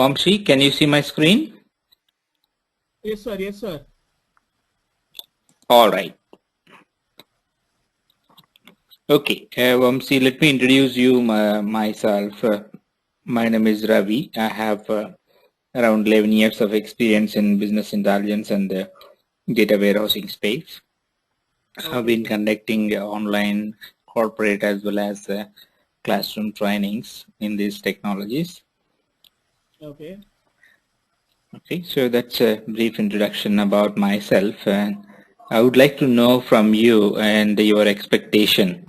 Vamshi, can you see my screen? Yes, sir. Yes, sir. All right. Okay, Vamshi, let me introduce you myself. My name is Ravi. I have around 11 years of experience in business intelligence and the data warehousing space. I've Okay, been sir. conducting online corporate as well as classroom trainings in these technologies. Okay. Okay, so that's a brief introduction about myself, and I would like to know from you and your expectation.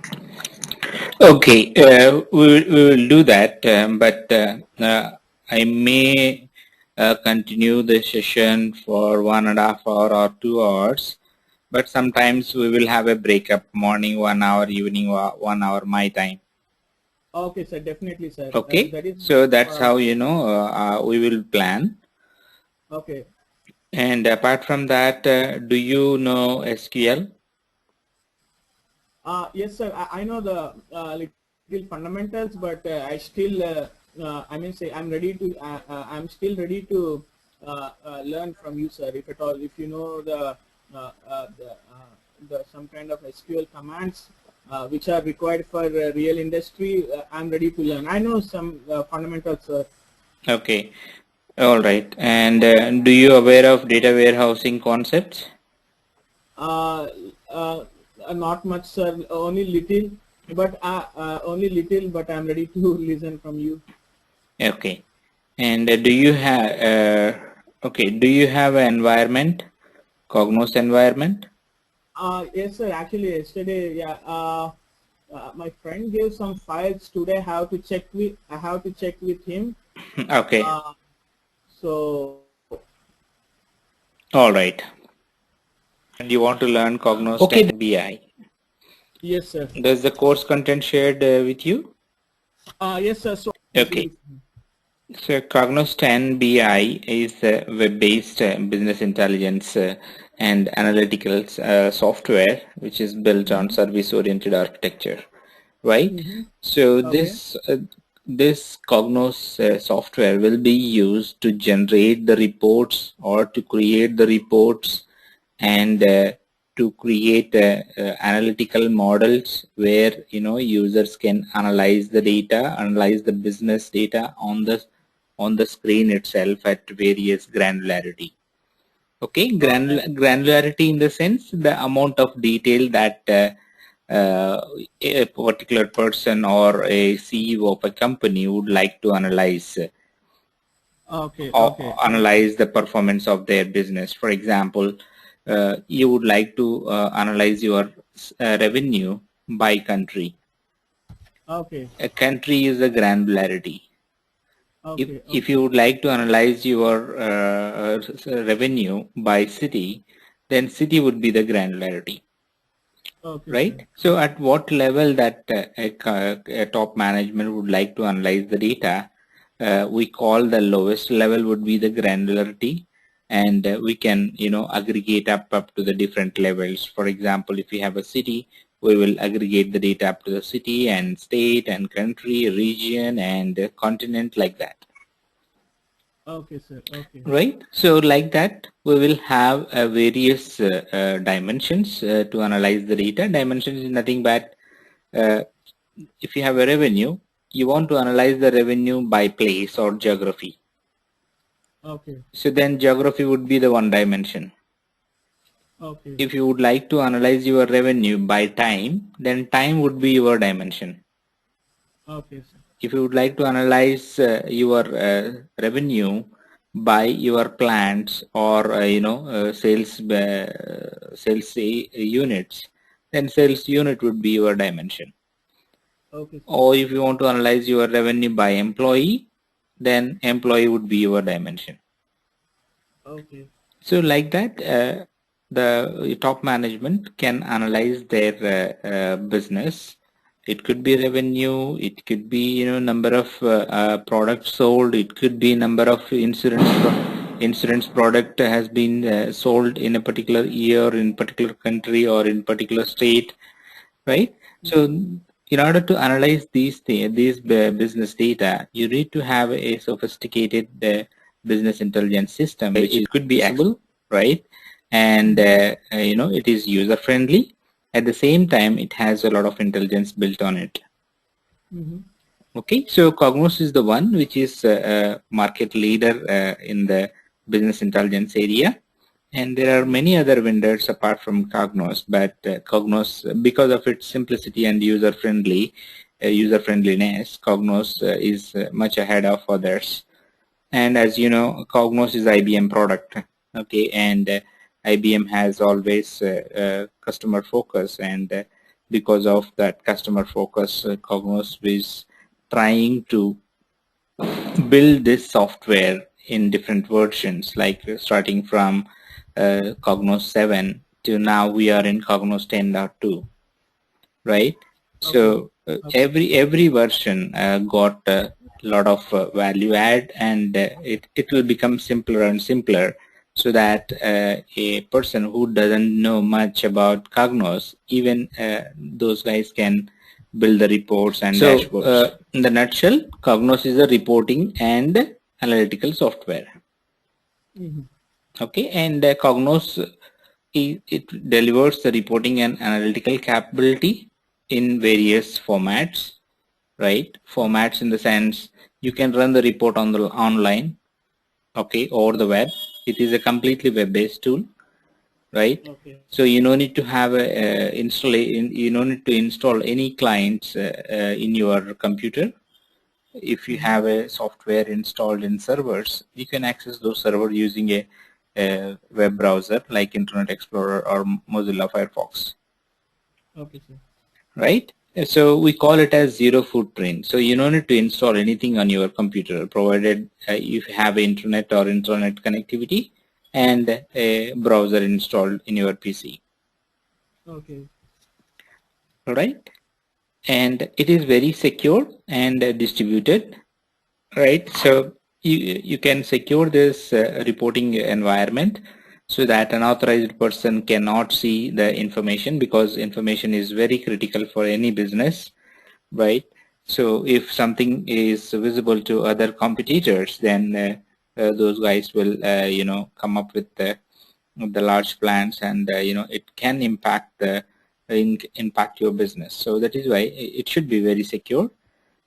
Okay, we will do that, but I may continue the session for 1.5 hours or 2 hours, but sometimes we will have a breakup, morning 1 hour, evening 1 hour, my time. Okay, sir. Definitely, sir. Okay, That is. so that's Uh, how we will plan. okay. And apart from that, do you know SQL? Yes, sir. I know the little fundamentals, but I still. I mean, say I'm ready to. I'm still ready to learn from you, sir. If at all, if you know the some kind of SQL commands which are required for real industry, I'm ready to learn. I know some fundamentals, sir. Okay, all right. And do you aware of data warehousing concepts? Uh, uh, Not much, sir. Only little. But I'm ready to listen from you. Okay. And do you have okay? Do you have an environment, Cognos environment? Yes, sir. Actually, yesterday, yeah. My friend gave some files today. I have to check with him. Okay. Uh, so All right. And you want to learn Cognos Okay, 10 BI? yes, sir. Does the course content shared with you? Yes, sir. So Okay. So Cognos 10 BI is a web-based business intelligence and analytical software which is built on mm-hmm. service-oriented architecture, right? Mm-hmm. So Okay. this Cognos software will be used to generate the reports or to create the reports and to create analytical models where users can analyze the data, analyze the business data on the screen itself at various granularity. Okay, granularity in the sense the amount of detail that a particular person or a CEO of a company would like to analyze Okay. or Okay. Okay. analyze the performance of their business. For example, you would like to analyze your revenue by country. Okay. A country is the granularity. Okay. If you Okay. would like to analyze your revenue by city, then city would be the granularity, Okay, sir. right? So at what level that a top management would like to analyze the data, we call the lowest level would be the granularity, and we can aggregate up to the different levels. For example, if we have a city, we will aggregate the data up to the city and state and country, region and continent, like that. Okay, sir. Okay. Right. So like that, we will have various dimensions to analyze the data. Dimensions is nothing but uh, if you have a revenue, you want to analyze the revenue by place or geography. Okay. So then geography would be the one dimension. Okay. If you would like to analyze your revenue by time, then time would be your dimension. Okay, sir. If you would like to analyze your revenue by your plants or sales units, then sales unit would be your dimension. Okay, sir. Or if you want to analyze your revenue by employee, then employee would be your dimension. Okay. So like that, the top management can analyze their business. It could be revenue, it could be number of products sold, it could be number of insurance product has been sold in a particular year, in particular country or in particular state, right? So in order to analyze these business data, you need to have a sophisticated business intelligence system, which it could be accessible, right? And it is user friendly. At the same time, it has a lot of intelligence built on it. Okay, so Cognos is the one which is a market leader in the business intelligence area. And there are many other vendors apart from Cognos, but Cognos, because of its simplicity and user friendliness, Cognos is much ahead of others. And as you know, Cognos is IBM product. Okay, and IBM has always customer focus, and because of that customer focus, Cognos is trying to build this software in different versions, like starting from Cognos 7 to now we are in Cognos 10.2, right? So every version got a lot of value add, and it will become simpler and simpler, so that a person who doesn't know much about Cognos, even those guys can build the reports and dashboards. In the nutshell, Cognos is a reporting and analytical software. Okay, and Cognos it delivers the reporting and analytical capability in various formats, right? Formats in the sense you can run the report on the online, okay, over the web. It is a completely web-based tool, right? So you don't need to have a you don't need to install any clients in your computer. If you have a software installed in servers, you can access those servers using a web browser like Internet Explorer or Mozilla Firefox. Okay, sir. Right? So we call it as zero footprint. So you don't need to install anything on your computer, provided you have internet or internet connectivity and a browser installed in your PC. Okay. All right? And it is very secure and distributed, right? So you can secure this reporting environment so that an authorized person cannot see the information, because information is very critical for any business, right? So if something is visible to other competitors, then those guys will come up with the large plans, and it can impact impact your business. So that is why it should be very secure.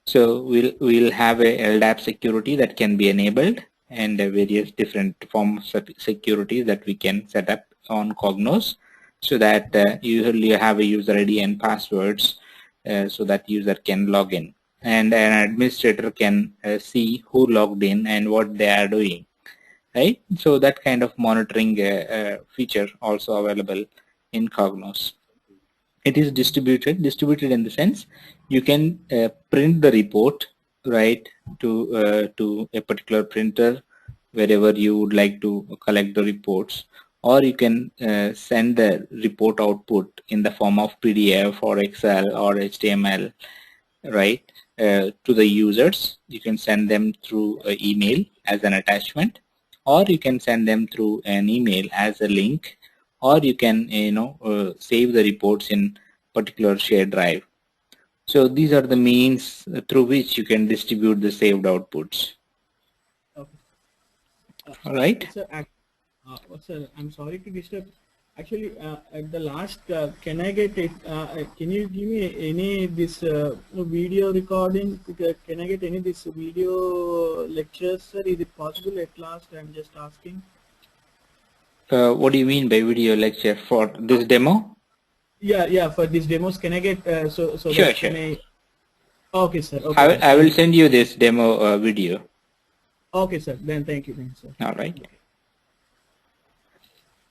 So we'll have a LDAP security that can be enabled, and various different forms of security that we can set up on Cognos, so that you have a user ID and passwords, so that user can log in, and an administrator can see who logged in and what they are doing, right? So that kind of monitoring feature also available in Cognos. It is distributed in the sense you can print the report, right, to a particular printer wherever you would like to collect the reports, or you can send the report output in the form of PDF or Excel or HTML, right, to the users. You can send them through email as an attachment, or you can send them through an email as a link, or you can save the reports in particular shared drive. So these are the means through which you can distribute the saved outputs. Okay. All right. Sir, I'm sorry to disturb. Actually, at the last, can I get it? Can you give me any this video recording? Can I get any this video lectures, sir? Is it possible at last? I'm just asking. What do you mean by video lecture for this demo? Yeah. For these demos, can I get so Sure, that sure. can I? Okay, sir. Okay, then. I will send you this demo video. Okay, sir. Then thank you, sir. All right. Okay.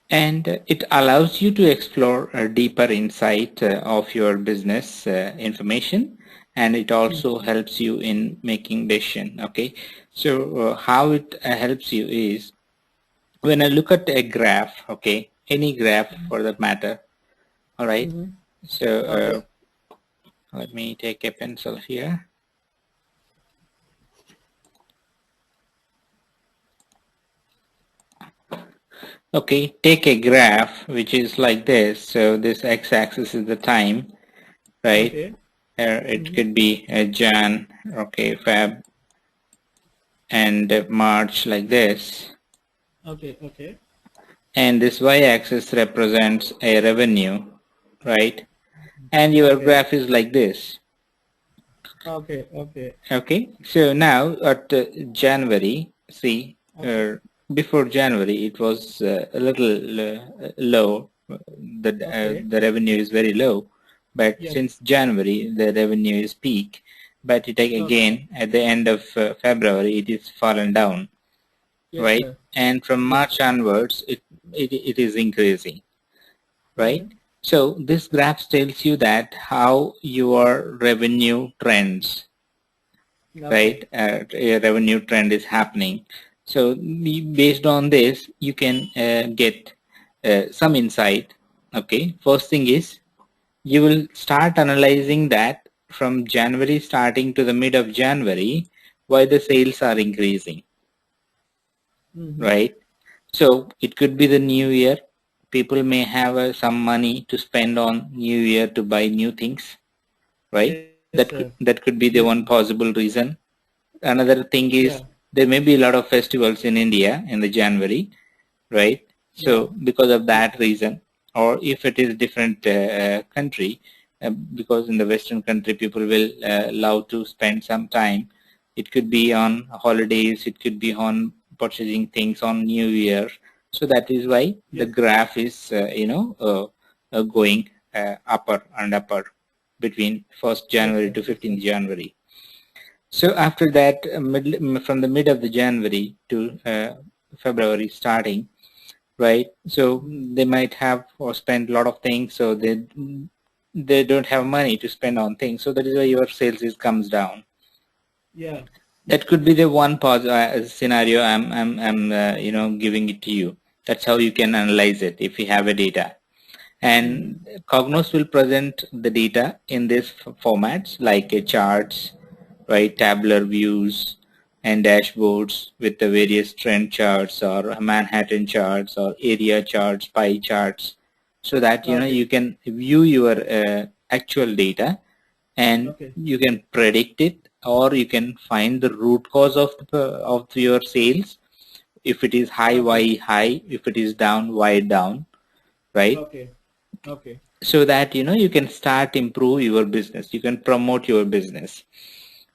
And it allows you to explore a deeper insight of your business information, and it also helps you in making decision. Okay, so how it helps you is, when I look at a graph, okay, any graph for that matter, all right. So let me take a pencil here. Okay, take a graph which is like this. So this x-axis is the time, right? Okay. It could be Jan, okay, Feb, and March, like this. Okay, okay. And this y-axis represents a revenue, right? And your Okay. graph is like this. Okay, okay. Okay, so now at January, see, Okay. before January it was a little low. Okay. The revenue is very low, but Yes. since January the revenue is peak. But it Okay. again at the end of February it is fallen down, Yes, right? sir. And from Yes. March onwards it is increasing, right? Mm-hmm. So this graph tells you that how your revenue trends, Okay. right? A revenue trend is happening. So based on this, you can get some insight. Okay, first thing is you will start analyzing that from January starting to the mid of January, why the sales are increasing, Mm-hmm. right? So it could be the new year. People may have some money to spend on new year to buy new things, right? Yes, sir. That could be Yes. the one possible reason. Another thing Yeah. is there may be a lot of festivals in India in the January, right? Yeah. So because of Yes, that sir. reason, or if it is different country, because in the Western country people will love to spend some time. It could be on holidays, it could be on purchasing things on New Year. So that is why Yes. the graph is going upper and upper between 1st Yes, January sir. to Yes, sir. 15th January. So after that, from the mid of the January to February starting, right? So they might have or spend a lot of things, so they don't have money to spend on things. So that is why your sales is comes down. Yeah. That could be the one scenario I'm giving it to you. That's how you can analyze it if you have a data. Mm-hmm. And Cognos will present the data in these formats like a charts, right, tabular views and dashboards with the various trend charts or Manhattan charts or area charts, pie charts, so that Okay. you can view your actual data and Okay. you can predict it, or you can find the root cause of your sales. If it is high, Okay. why high? If it is down, why down, right? Okay. Okay. So that you can start improve your business, you can promote your business,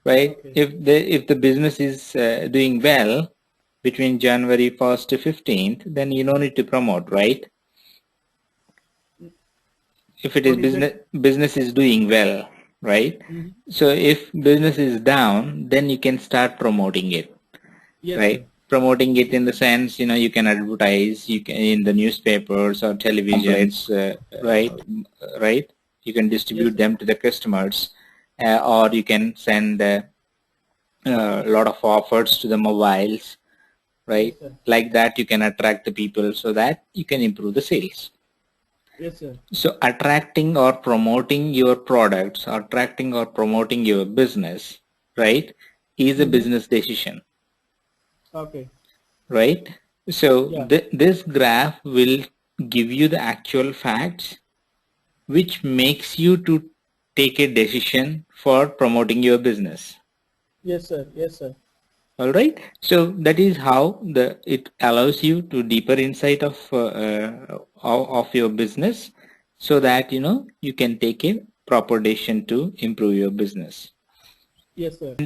right? Okay. If the business is doing well between January 1st to 15th, then you don't need to promote, right? If it is What is that? business is doing well, right? Mm-hmm. So if business is down, then you can start promoting it, Yes, right? sir. Promoting it in the sense, you can advertise, you can in the newspapers or televisions, right? Right, you can Yes, distribute sir. them to the customers, or you can send a lot of offers to the mobiles, right? Yes, sir. Like that you can attract the people so that you can improve the sales. Yes, sir. So attracting or promoting your products, attracting or promoting your business, right, is a Mm-hmm. business decision, Okay. right? So Yeah. this graph will give you the actual facts which makes you to take a decision for promoting your business. Yes, sir. Yes, sir. All right. So that is how it allows you to deeper insight of your business, so that you can take a proper decision to improve your business. Yes, sir.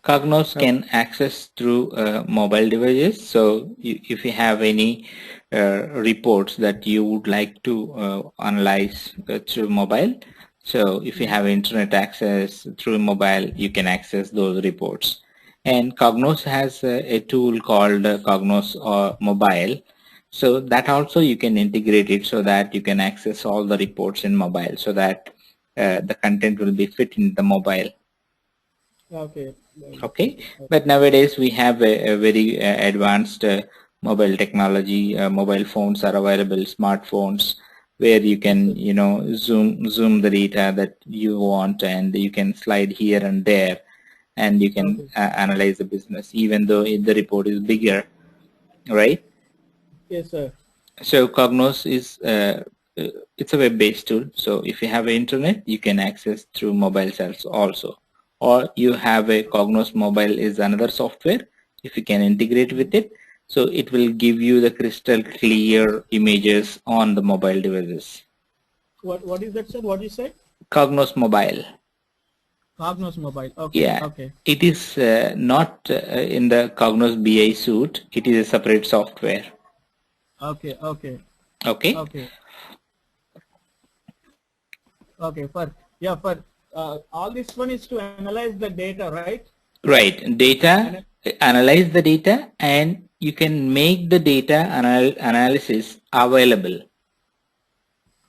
Cognos can access through mobile devices. So if you have any reports that you would like to analyze through mobile, so if you Mm-hmm. have internet access through mobile, you can access those reports. And Cognos has a tool called Cognos Mobile. So that also you can integrate it so that you can access all the reports in mobile, so that the content will be fit in the mobile. Okay. Well, Okay, okay. but nowadays we have a very advanced mobile technology. Mobile phones are available, smartphones, where you Yes, can sir. zoom the data that you want, and you can slide here and there, and you can Okay. analyze the business even though the report is bigger, right? Yes, sir. So Cognos is it's a web-based tool. So if you have internet, you can access through mobile cells also. Or you have a Cognos mobile is another software. If you can integrate with it, so it will give you the crystal clear images on the mobile devices. What is that, sir? What you said? Cognos mobile. Cognos mobile. Okay. Yeah, Okay. it is not in the Cognos BI suite. It is a separate software. Okay. Okay. Okay. Okay. Okay. For all this one is to analyze the data, right? Right. Data, analyze the data, and you can make the data analysis available.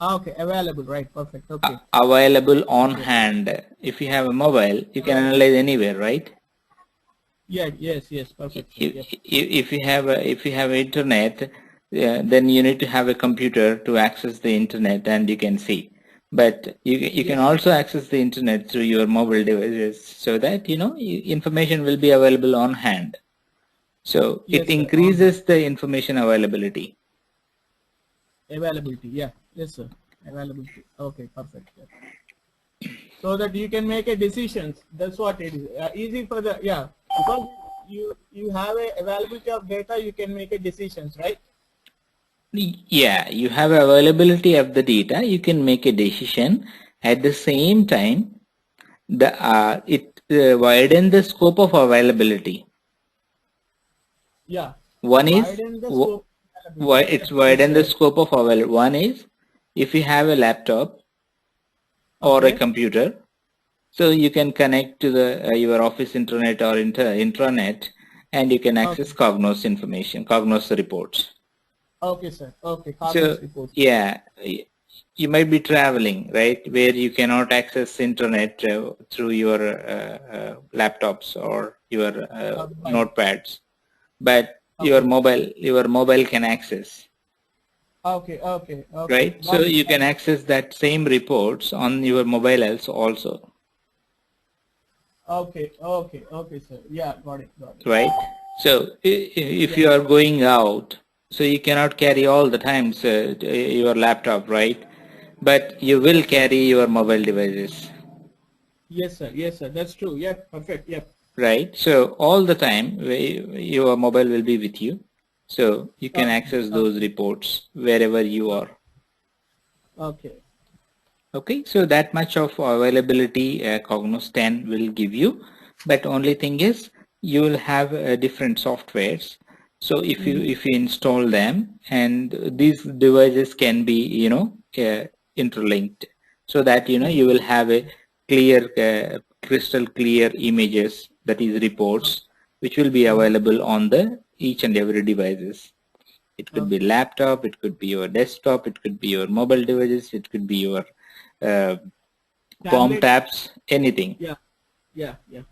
Okay. Available. Right. Perfect. Okay. Available on Okay. hand. If you have a mobile, you can analyze anywhere, right? Yeah. Yes. Yes. Perfect. Sir. Yep. If you have internet, then you need to have a computer to access the internet, and you can see. But you can Yes. also access the internet through your mobile devices, so that information will be available on hand. So it Yes, sir. On hand. increases the information availability. Availability. Yeah. Yes, sir. Availability. Okay. Perfect. Yeah. So that you can make a decisions. That's what it is. Easy for the because you have a availability of data, you can make a decisions, right? Yeah, you have availability of the data. You can make a decision. At the same time, it widen the scope of availability. Yeah. One is Widen the scope of availability. it's Yes, widen the sir. scope of availability. One is if you have a laptop or a Okay. computer, so you can connect to the your office internet or intranet, and you can access Okay. Cognos information, Cognos reports. Okay, sir. Okay. So Cognos reports. yeah, you might be traveling, right, where you cannot access internet through your laptops or your Mobile. notepads, but Okay. your mobile can access, Okay. Okay. Okay. right? So Got it. you Got can it. access that same reports on your mobile also, Okay. Okay. Okay, sir. Yeah. Got it. Got it. right? So if Yeah. you are going out, so you cannot carry all the times your laptop, right? But you will Yes, sir. carry your mobile devices. Yes, sir. Yes, sir. That's true. Yeah. Perfect. Yeah. Right, so all the time your mobile will be with you, so you can Okay. access those Okay. reports wherever you are. Okay. Okay, so that much of availability Cognos 10 will give you, but only thing is you will have different softwares. So if you install them, and these devices can be interlinked, so that you will have a clear crystal clear images, that is reports, which will be available on the each and every devices. It could be Okay. laptop, it could be your desktop, it could be your mobile devices, it could be your uh, palm Tablet. taps, anything. Yeah. Yeah. Yeah.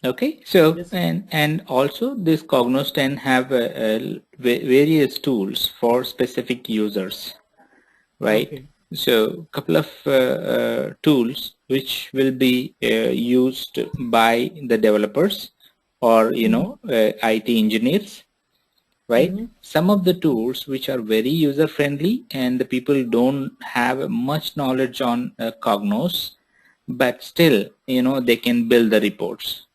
Okay, so Yes. and also this Cognos 10 have various tools for specific users, right? Okay. So couple of tools which will be used by the developers or IT engineers, right? Mm-hmm. Some of the tools which are very user friendly and the people don't have much knowledge on Cognos, but still they can build the reports,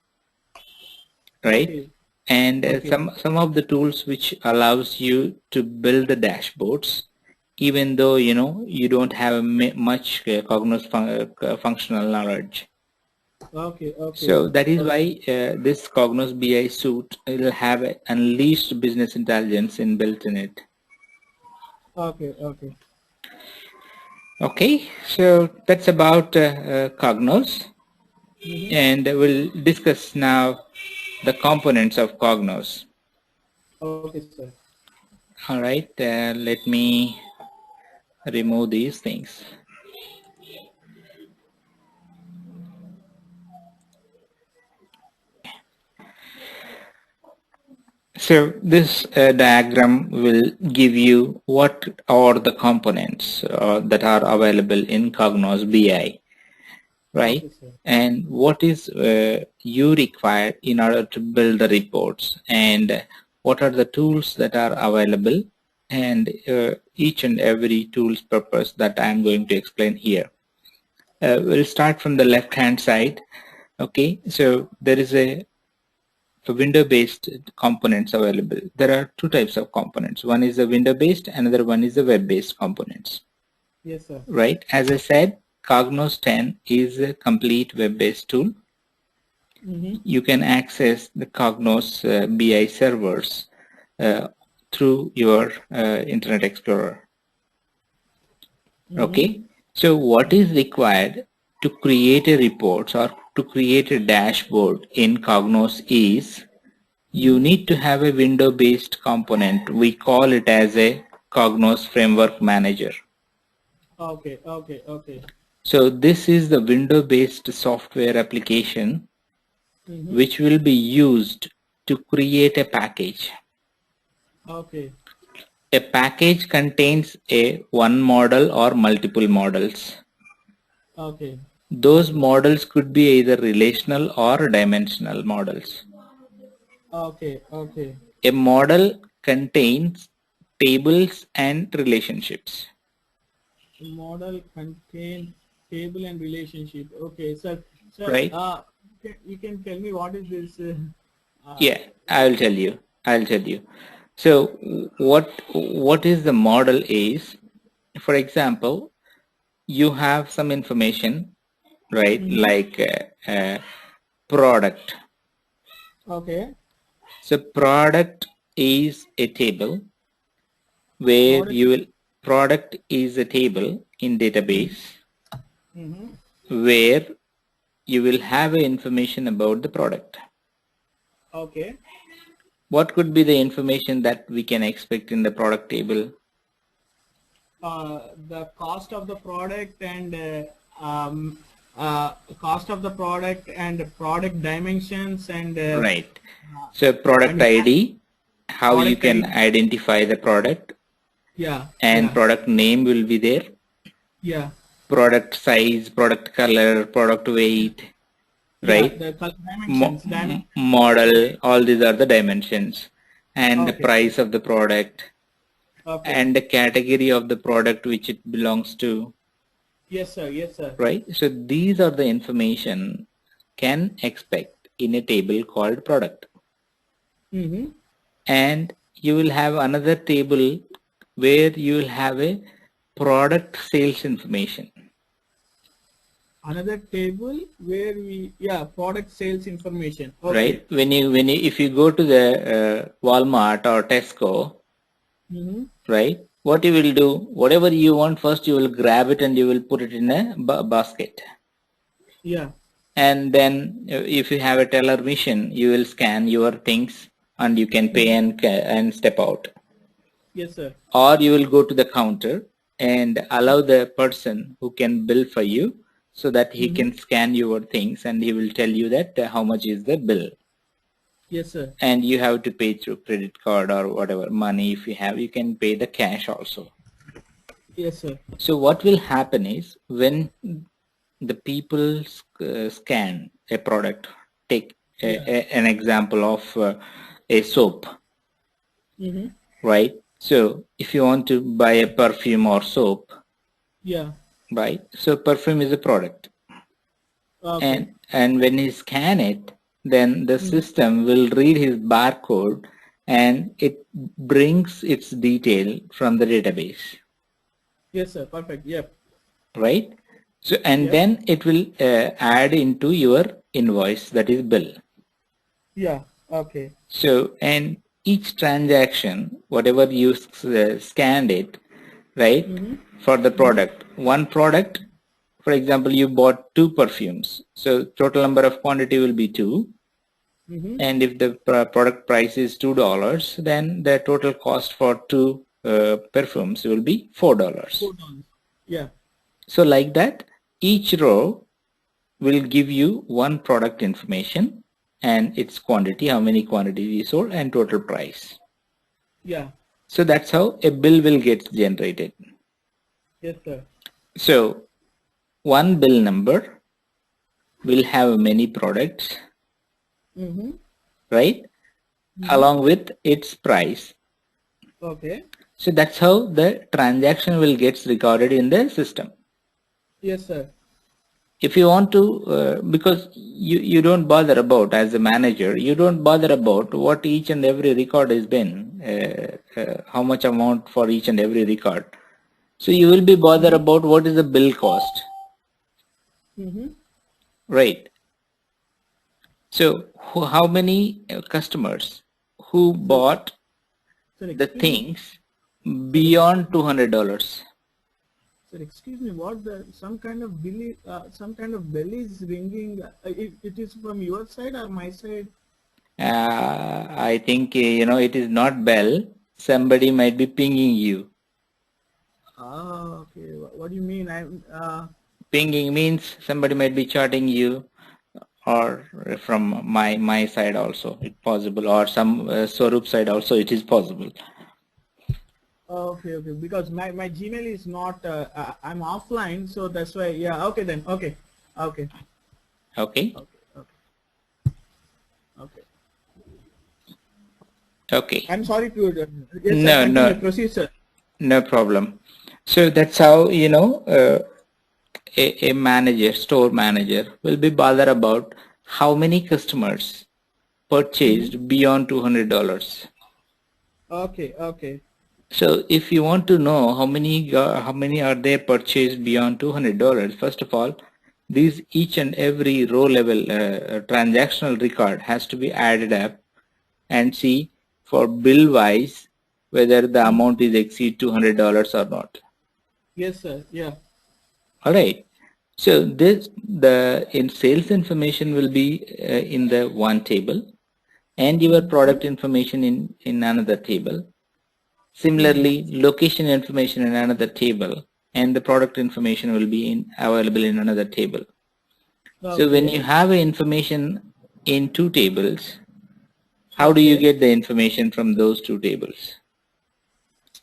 right? Okay. And Okay. some of the tools which allows you to build the dashboards, even though you don't have much Cognos functional knowledge. Okay. Okay. So that is Okay. why this Cognos BI suite will have a unleashed business intelligence inbuilt in it. Okay. Okay. Okay, so that's about Cognos, Mm-hmm. and we'll discuss now the components of Cognos. Okay, sir. All right, let me remove these things. So this diagram will give you what are the components that are available in Cognos BI, right? Okay, sir. And what is you require in order to build the reports, and what are the tools that are available, and each and every tool's purpose that I'm going to explain here. We'll start from the left hand side. Okay, so there is a window-based components available. There are two types of components. One is the window-based, another one is the web-based components. Yes, sir. Right? As I said, Cognos 10 is a complete web-based tool. You can access the Cognos BI servers through your Internet Explorer. Okay, so what is required to create a report or to create a dashboard in Cognos is you need to have a window-based component. We call it as a Cognos Framework Manager. Okay, okay, okay. So this is the window-based software application which will be used to create a package. Okay. A package contains a one model or multiple models. Okay. Those models could be either relational or dimensional models. Okay. Okay. A model contains tables and relationships. Model contain table and relationship. Okay, sir. Sir, right? You can tell me what is this? Yeah, I'll tell you. So what is the model is, for example, you have some information, right? Like product. Okay. So product is a table where product is a table in database where you will have information about the product. Okay. What could be the information that we can expect in the product table? The cost of the product and cost of the product and product dimensions and right. So product ID, how you can ID. identify the product. Yeah. And product name will be there. Yeah. Product size, product color, product weight, right? The dimensions, model, all these are the dimensions. And the price of the product. And the category of the product which it belongs to. Yes, sir. Yes, sir. Right? So these are the information can expect in a table called product. And you will have another table where you will have a product sales information. Another table where product sales information. Okay. Right? If you go to the Walmart or Tesco, right? What you will do, whatever you want first, you will grab it and you will put it in a basket. Yeah. And then if you have a teller machine, you will scan your things and you can pay and step out. Yes, sir. Or you will go to the counter and allow the person who can bill for you so that he can scan your things and he will tell you that how much is the bill. Yes, sir. And you have to pay through credit card or whatever money if you have, you can pay the cash also. Yes, sir. So what will happen is when the people scan a product, take an example of a soap, right? So if you want to buy a perfume or soap, right? So perfume is a product. Okay. And when he scan it, then the system will read his barcode and it brings its detail from the database. Yes, sir. Perfect. Yep. Right? So, and then it will add into your invoice, that is bill. Yeah. Okay. So, and each transaction, whatever you scanned it, right, for the product, one product, for example, you bought 2 perfumes. So total number of quantity will be 2. And if the product price is $2, then the total cost for 2 perfumes will be $4. Yeah. So like that, each row will give you one product information and its quantity, how many quantities you sold, and total price. Yeah. So that's how a bill will get generated. Yes, sir. So one bill number will have many products, right? Along with its price. Okay. So that's how the transaction will get recorded in the system. Yes, sir. If you want to, because you don't bother about, as a manager, you don't bother about what each and every record has been, how much amount for each and every record. So you will be bothered Mm-hmm. about what is the bill cost, Mm-hmm. right? So how many customers who Sir, bought sir, the excuse me. things Sir, beyond $200? sir, excuse me. What the some kind of bell is ringing. It is from your side or my side? I think, it is not bell. Somebody might be pinging you. Ah, okay. What do you mean? Pinging means somebody might be chatting you, or from my side also it's possible, or some Swaroop side also it is possible. Okay, okay. Because my Gmail is not. I'm offline, so that's why. Yeah. Okay then. Okay. Okay. Okay. Okay. Okay. Okay. Okay. I'm sorry to. Yes, sir. No, Continue. no, Proceed, sir. no problem. So that's how, a manager, store manager, will be bothered about how many customers Mm-hmm. purchased beyond $200. Okay. Okay. So if you want to know how many are they purchased beyond $200, first of all, these each and every row level transactional record has to be added up and see for bill wise whether the Mm-hmm. amount is exceed $200 or not. Yes, sir. Yeah. All right. So this the in sales information will be in the one table, and your Mm-hmm. product information in another table. Mm-hmm. Similarly, location information in another table, and the product information will be available in another table. So when you Okay. have information in two tables, how do you Okay. get the information from those two tables?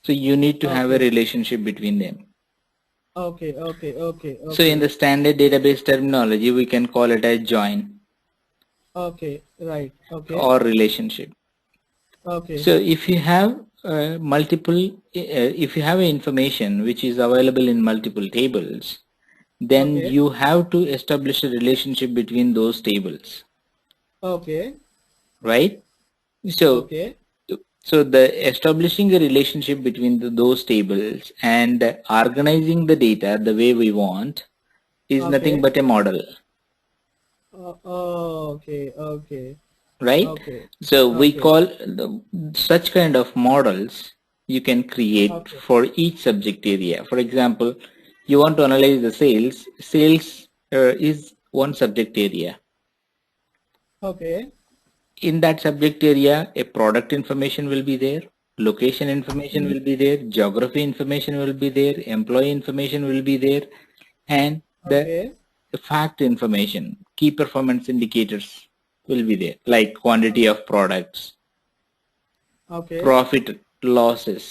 So you need to have a Okay. relationship between them. Okay. Okay. Okay. So in Okay. the standard database terminology, we can call it a join Okay. Right. Okay. or relationship. Okay. So if you have if you have information which is available in multiple tables, then Okay. you have to establish a relationship between those tables, Okay. right? So, Okay. so the establishing a relationship between those tables and organizing the data the way we want is nothing Okay. but a model, Okay. Okay. right? Okay. So we Okay. call such kind of models you can create Okay. for each subject area. For example, you want to analyze the sales. Sales is one subject area. Okay. In that subject area, a product information will be there, location information Mhm. will be there, geography information will be there, employee information will be there, and Okay. the fact information, key performance indicators will be there, like quantity of products, Okay. profit losses.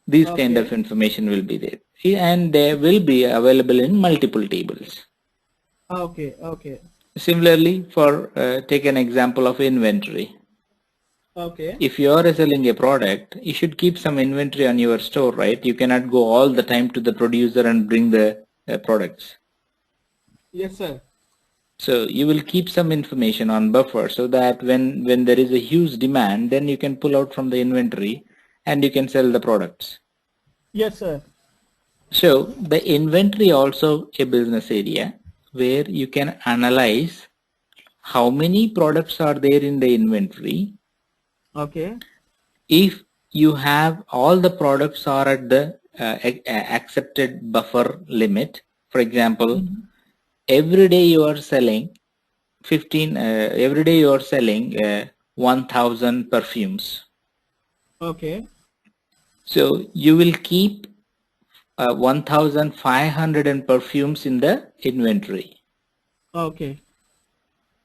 These kind of Okay. information will be there, and they will be available in multiple tables. Okay. Okay. Similarly, for take an example of inventory. Okay. If you are selling a product, you should keep some inventory on your store, right? You cannot go all the time to the producer and bring the products. Yes, sir. So you will keep some information on buffer so that when there is a huge demand, then you can pull out from the inventory and you can sell the products. Yes, sir. So the inventory also a business area where you can analyze how many products are there in the inventory. Okay. If you have all the products are at the accepted buffer limit, for example, Mhm. every day you are selling 15, every day you are selling 1000 perfumes. Okay. So you will keep 1500 perfumes in the inventory. Okay.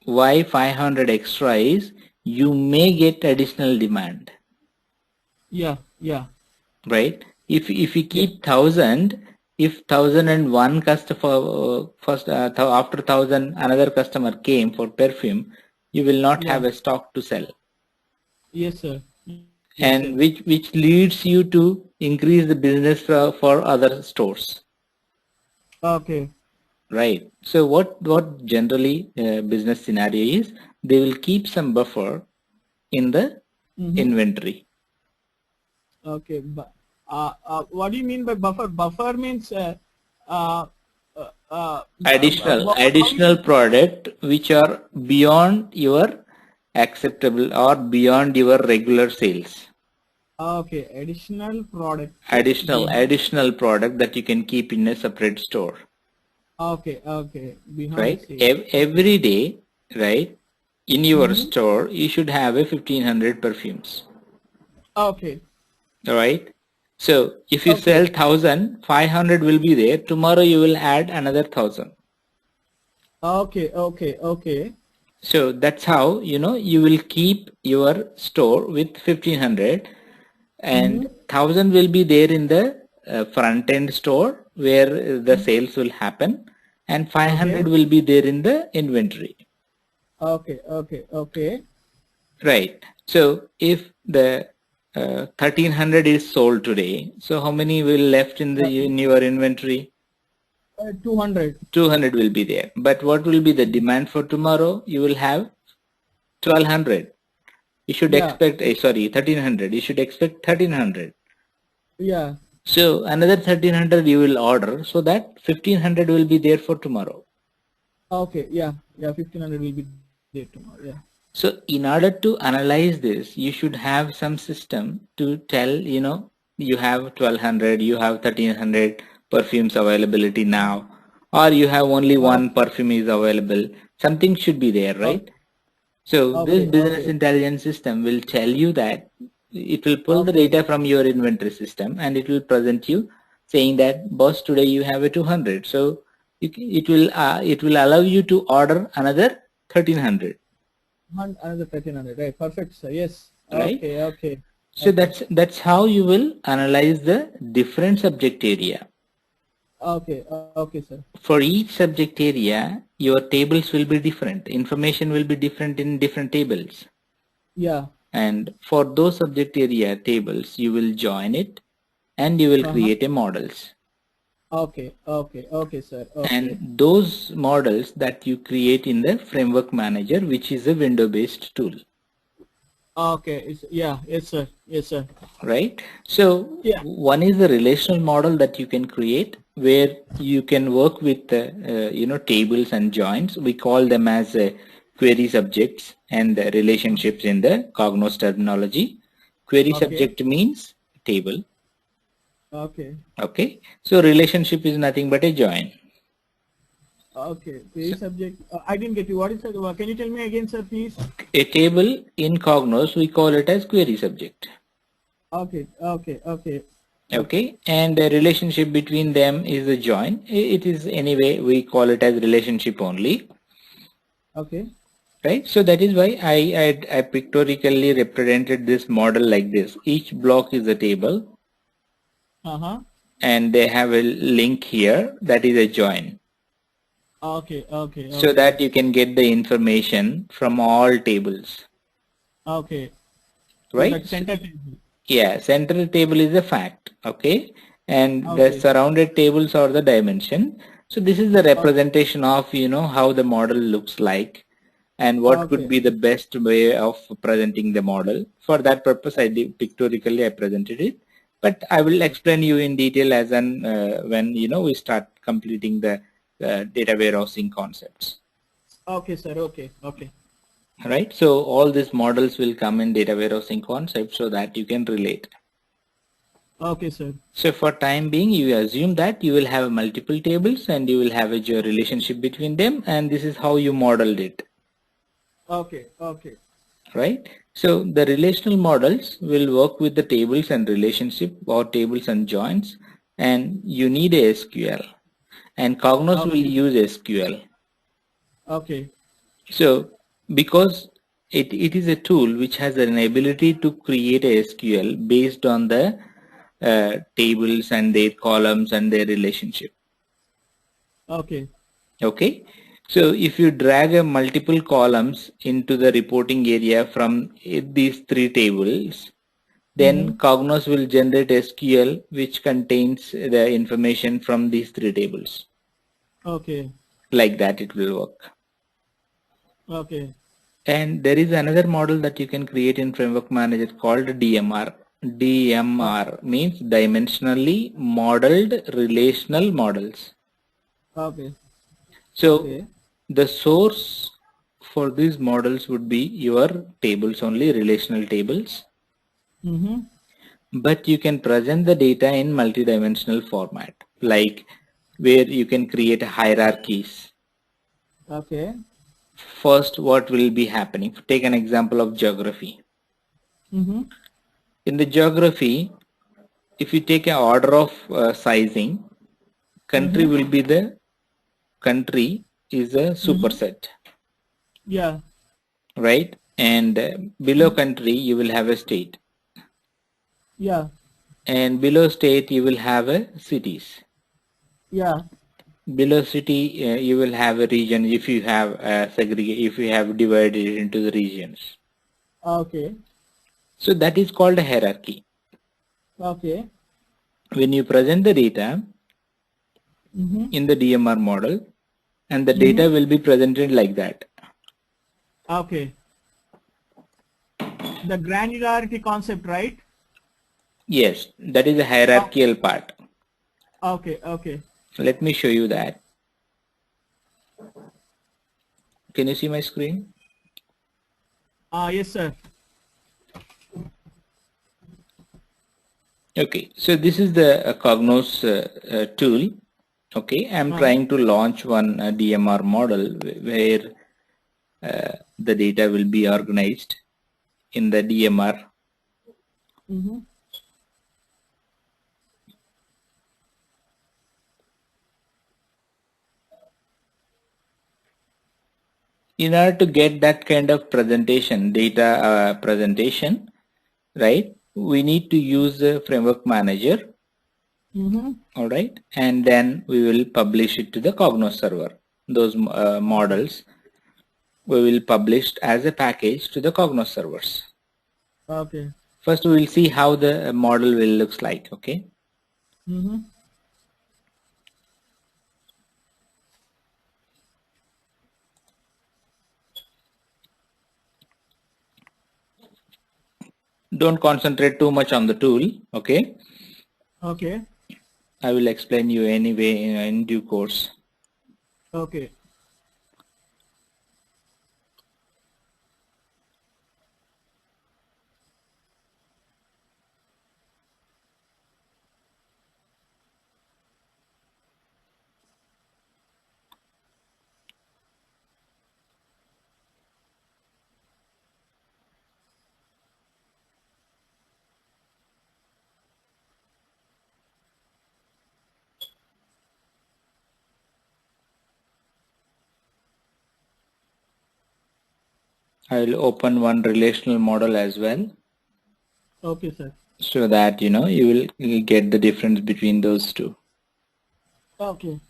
Why 500 extra is you may get additional demand, Yeah. Yeah. right? If you Yeah. keep 1000, if 1001 customer first after 1000 another customer came for perfume, you will not Yeah. have a stock to sell. Yes, sir. Yes, and sir. which leads you to increase the business for other stores, Okay. right? So what generally business scenario is, they will keep some buffer in the Mm-hmm. inventory. Okay. What do you mean by buffer? Buffer means uh, how Additional product which are beyond your acceptable or beyond your regular sales. okay, additional product behind. Additional product that you can keep in a separate store, Okay, okay, behind right? sales. Okay. Every day, right? In your Mm-hmm. store, you should have a 1500 perfumes, Okay, right? So if you sell okay, 1000, 500 will be there. Tomorrow you will add another 1000. okay, okay, okay. So that's how you will keep your store with 1500, and Mm-hmm. 1000 will be there in the front end store where the Mm-hmm. sales will happen, and 500 Okay, will be there in the inventory, okay, okay, okay. right? So if the 1300 is sold today, so how many will left in your inventory? 200. 200 will be there. But what will be the demand for tomorrow? You will have 1200. You should Yeah, expect, sorry, 1300. You should expect 1300. yeah. So another 1300 you will order, so that 1500 will be there for tomorrow. Okay, yeah, yeah. 1500 will be there tomorrow. Yeah. So in order to analyze this, you should have some system to tell, you have 1200, you have 1300 perfumes availability now, or you have only one Okay, perfume is available. Something should be there, right? okay, So this okay, business okay, intelligence system will tell you that it will pull the okay, data from your inventory system, and it will present you saying that, boss, today you have a 200. So it will allow you to order another 1300, Another 1300. Right. Perfect, sir. Yes. right? Okay, okay, So okay, that's how you will analyze the different subject area. okay, okay, sir. For each subject area, your tables will be different. Information will be different in different tables. Yeah. And for those subject area tables, you will join it and you will Uh-huh. create a models. Okay, okay, okay, sir. Okay. And those models that you create in the framework manager, which is a window based tool, Okay. Yeah. Yes, sir. Yes, sir. right? So Yeah. one is the relational model that you can create where you can work with tables and joins. We call them as query subjects and the relationships in the Cognos terminology. Query Okay. subject means table. Okay. Okay, so relationship is nothing but a join. Okay. Query So subject. I didn't get you. What is that? Can you tell me again, sir, please? a table in Cognos, we call it as query subject. Okay. Okay. Okay. Okay. Okay, and the relationship between them is a join. It is anyway, we call it as relationship only, Okay. right? So that is why I pictorially represented this model like this. Each block is a table, Uh-huh. and they have a link here that is a join, Okay. Okay. so Okay. that you can get the information from all tables, Okay. So right? that center table. Yeah, central table is a fact, okay, and the Okay. surrounded tables are the dimension. So this is the Okay. representation of how the model looks like, and what could Okay. be the best way of presenting the model. For that purpose, I did pictorially I presented it, but I will explain you in detail as an when we start completing the data warehousing concepts. Okay, sir. Okay. Okay. Right, so all these models will come in data warehousing concepts so that you can relate. Okay, sir. So for time being, you assume that you will have multiple tables and you will have a relationship between them, and this is how you modeled it, Okay. Okay. right? So the relational models will work with the tables and relationship or tables and joins, and you need a SQL, and Cognos will Okay. use SQL. Okay. So because it is a tool which has an ability to create a SQL based on the tables and their columns and their relationship. Okay. Okay, so if you drag a multiple columns into the reporting area from these three tables, Then Cognos will generate SQL which contains the information from these three tables. Okay. Like that it will work. Okay. And there is another model that you can create in Framework Manager called DMR. DMR means dimensionally modeled relational models. Okay. So Okay. the source for these models would be your tables only, relational tables. But you can present the data in multidimensional format, like where you can create hierarchies. Okay. First, what will be happening? Take an example of geography. In the geography, if you take an order of sizing, country will be the country is a superset. Yeah. Right? And below country, you will have a state. Yeah. And below state, you will have a cities. Yeah. Below city, you will have a region if you have if you have divided it into the regions. Okay. So that is called a hierarchy. Okay. When you present the data in the DMR model, and the data will be presented like that. Okay. The granularity concept, right? Yes, that is a hierarchical part. Okay. Okay. Let me show you that. Can you see my screen? Yes, sir. Okay, so this is the Cognos tool. Okay, I'm trying to launch one DMR model where the data will be organized in the DMR. In order to get that kind of presentation, data presentation, right, we need to use the framework manager. All right, and then we will publish it to the Cognos server. Those models we will publish as a package to the Cognos servers. Okay. First, we will see how the model will looks like. Okay. Don't concentrate too much on the tool. Okay. Okay. I will explain you anyway in due course. Okay. I will open one relational model as well. Okay, sir. So that you will get the difference between those two. Okay.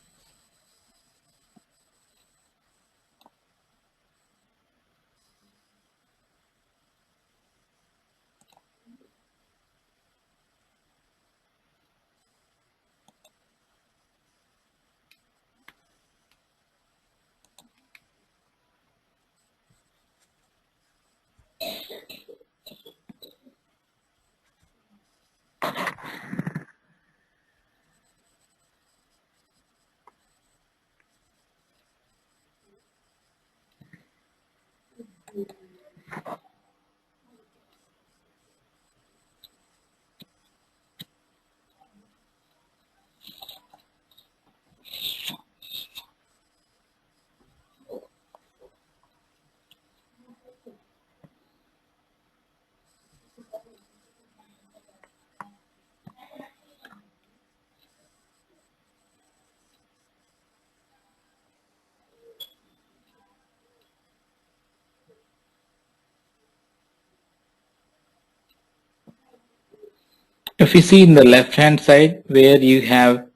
If you see in the left hand side where you have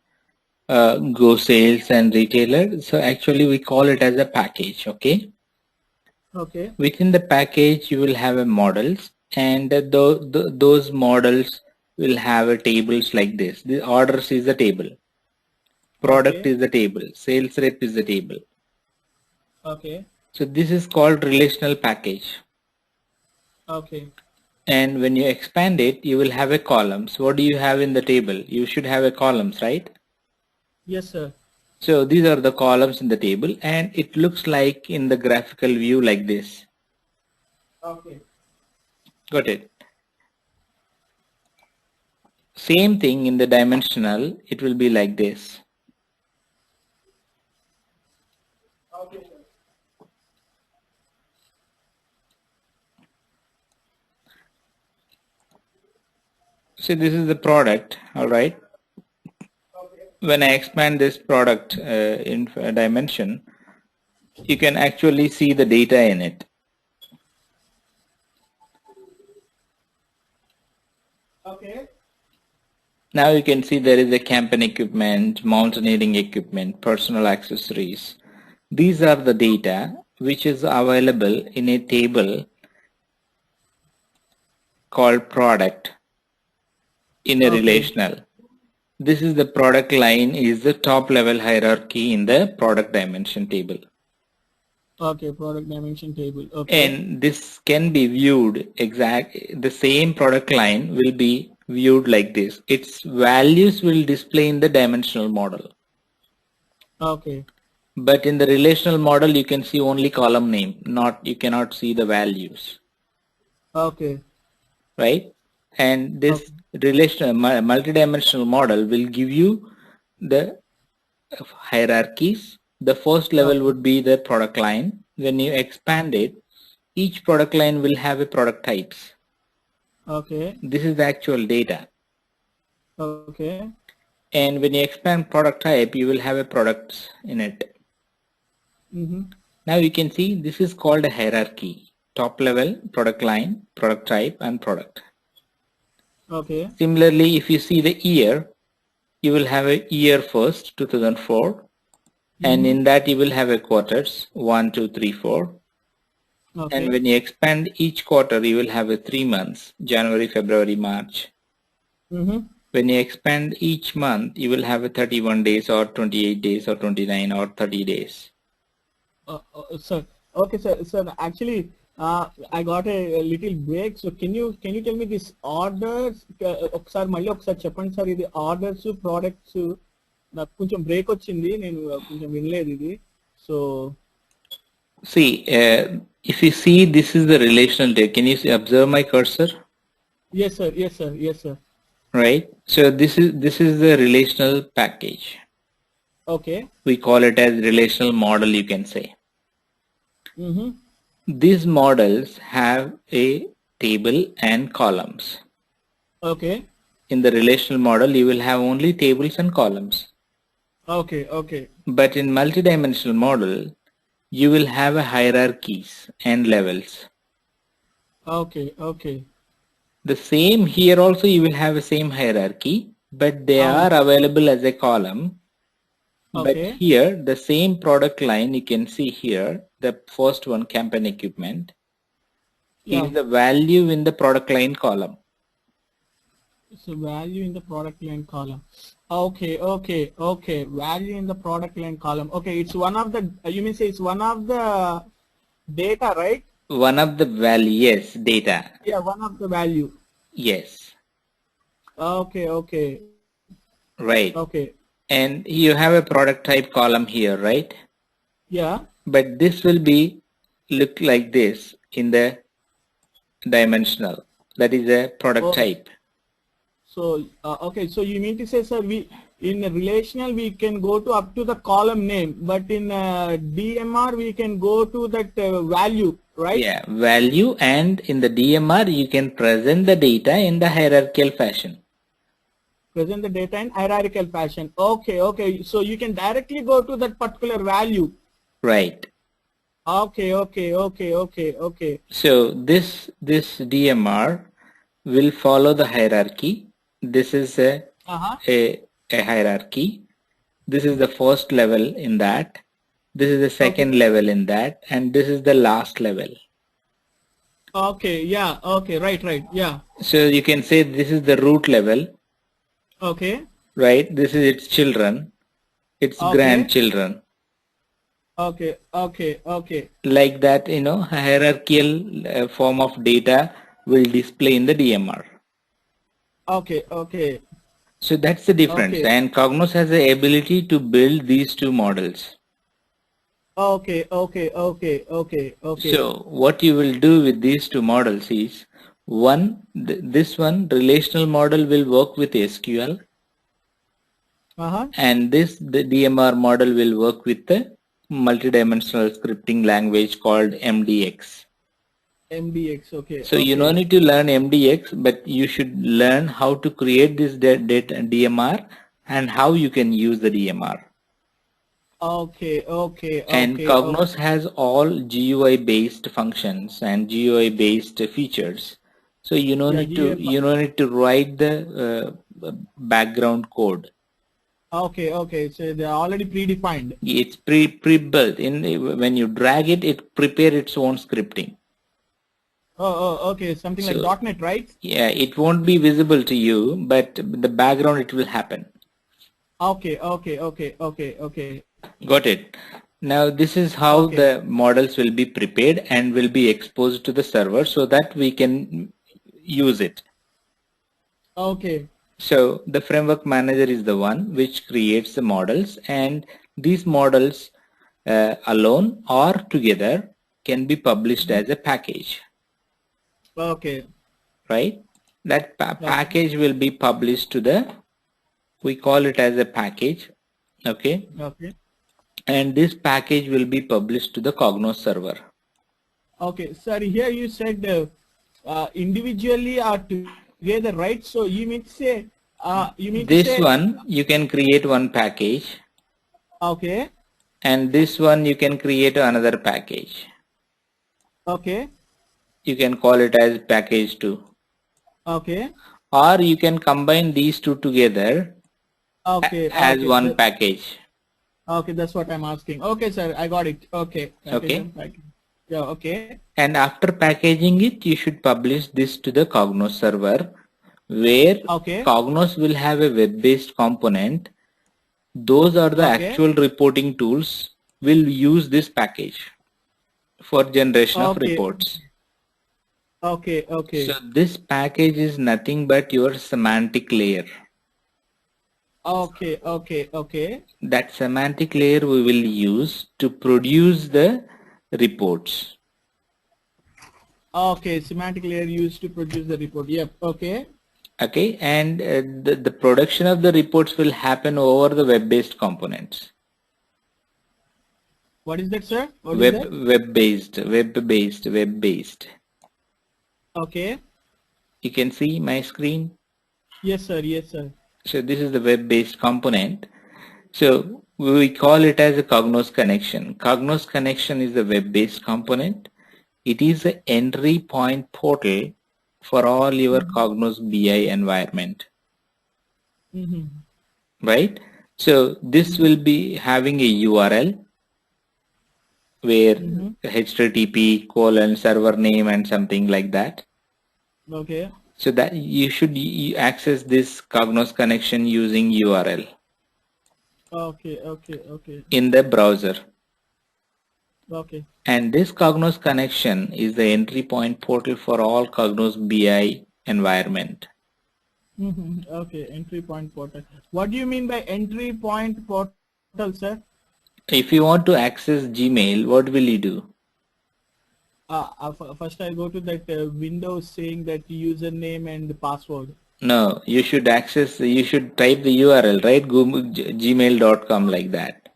go sales and retailer, so actually we call it as a package. Okay. Okay. Within the package you will have a models, and those models will have a tables like this. The orders is the table, product Okay. is the table, sales rep is the table. Okay. So this is called relational package. Okay. And when you expand it, you will have a columns. What do you have in the table? You should have a columns, right? Yes, sir. So these are the columns in the table, and it looks like in the graphical view like this. Okay. Got it? Same thing in the dimensional, it will be like this. Okay, sir. So this is the product, all right? Okay. When I expand this product in dimension, you can actually see the data in it. Okay. Now you can see there is a campaign equipment, mountaineering equipment, personal accessories. These are the data which is available in a table called product in a Okay. relational. This is the product line is the top level hierarchy in the product dimension table. Okay. Product dimension table. Okay. And this can be viewed the same product line will be viewed like this. Its values will display in the dimensional model. Okay. But in the relational model, you can see only column name, you cannot see the values, Okay. right? And this Okay. relational multidimensional model will give you the hierarchies. The first level Okay. would be the product line. When you expand it, each product line will have a product types. Okay. This is the actual data. Okay. And when you expand product type, you will have a products in it. Mm-hmm. Now you can see this is called a hierarchy. Top level, product line, product type, and product. Okay. Similarly, if you see the year, you will have a year first, 2004, and Mm-hmm. in that you will have a quarters, 1, 2, 3, 4. And Okay. when you expand each quarter, you will have a 3 months, January, February, March. Mm-hmm. When you expand each month, you will have a 31 days or 28 days or 29 or 30 days. Sir. Okay, sir. Sir, actually, I got a little break. So can you tell me this orders? ఒకసారి మళ్ళీ ఒకసారి చెప్పండి sir ఇది orders products నాకు కొంచెం break వచ్చింది నేను కొంచెం వినలేదు ఇది so See, if you see this is the relational data, can you observe my cursor? Yes sir yes sir yes sir Right. So this is the relational package. Okay We call it as relational model, you can say. These models have a table and columns. Okay In the relational model, you will have only tables and columns. Okay okay But in multidimensional model, you will have a hierarchies and levels. Okay okay The same here also you will have a same hierarchy, but they are available as a column. But Okay. here the same product line you can see here, the first one campaign equipment Yeah. is the value in the product line column. So value in the product line column. Okay, okay, okay. Value in the product line column. Okay, it's one of the, you mean say it's one of the data, right? One of the value, yes, data. Yeah, one of the value. Yes, Okay, okay, right. okay. And you have a product type column here, right? Yeah. But this will be look like this in the dimensional. That is a product Oh. type. So, okay, so you mean to say, sir, we in a relational we can go to up to the column name, but in DMR we can go to that value, right? Yeah, value, and in the DMR you can present the data in the hierarchical fashion. Present the data in hierarchical fashion. Okay, okay. So you can directly go to that particular value. Right. Okay, okay, okay, okay, okay. So this DMR will follow the hierarchy. This is a hierarchy. This is the first level in that. This is the second level in that, and this is the last level. Okay, yeah, okay, right, yeah. So you can say this is the root level, Okay, right? This is its children, its okay, grandchildren. okay. Like that, hierarchical form of data will display in the DMR. Okay. So that's the difference. Okay. And Cognos has the ability to build these two models. Okay. So what you will do with these two models is this one relational model will work with SQL, Uh-huh. and the DMR model will work with the multidimensional scripting language called MDX. MDX. Okay. So you don't Okay. need to learn MDX, but you should learn how to create this data DMR and how you can use the DMR. And Cognos Okay. has all GUI based functions and GUI based features. So Yeah, GF. you don't need to write the background code. Okay. So they're already predefined. It's pre-built. When you drag it, it prepare its own scripting. Okay. Something like So .NET, right? yeah, it won't be visible to you, but the background it will happen. Okay. Got it. Now this is how Okay. the models will be prepared and will be exposed to the server so that we can use it. Okay. So the framework manager is the one which creates the models, and these models alone or together can be published Mhm. as a package, Okay. right? That Okay. package will be published to we call it as a package, okay? Okay. And this package will be published to the Cognos server. Okay. Sorry, here you said individually or together, right? So you mean to say, This one you can create one package, okay, and this one you can create another package. okay, You can call it as package 2, okay, or you can combine these two together okay, as okay. one package. Okay, that's what I'm asking. Okay, sir, I got it. Okay, package Okay, and package. Yeah, okay. and after packaging it you should publish this to the Cognos server, where Okay, Cognos will have a web-based component. Those are the okay, actual reporting tools will use this package for generation of okay, reports. So okay. this package is nothing but your semantic layer. Okay. That semantic layer we will use to produce the reports. Okay, semantic layer used to produce the report. Yep, okay. Okay, and the production of the reports will happen over the web-based components. What is that, sir? What is that? Web-based. Okay. You can see my screen. Yes, sir. So this is the web-based component. So we call it as a Cognos connection. Cognos connection is the web-based component. It is the entry point portal for all your Mm-hmm. Cognos BI environment, Mm-hmm. right? So this will be having a URL where Mm-hmm. HTTP colon server name and something like that. Okay. So that you should access this Cognos connection using URL Okay. in the browser. Okay. And this Cognos connection is the entry point portal for all Cognos BI environment. Okay, entry point portal. What do you mean by entry point portal, sir? If you want to access Gmail, what will you do? First I go to that window saying that username and the password. No, you should type the URL, right? Google, gmail.com like that.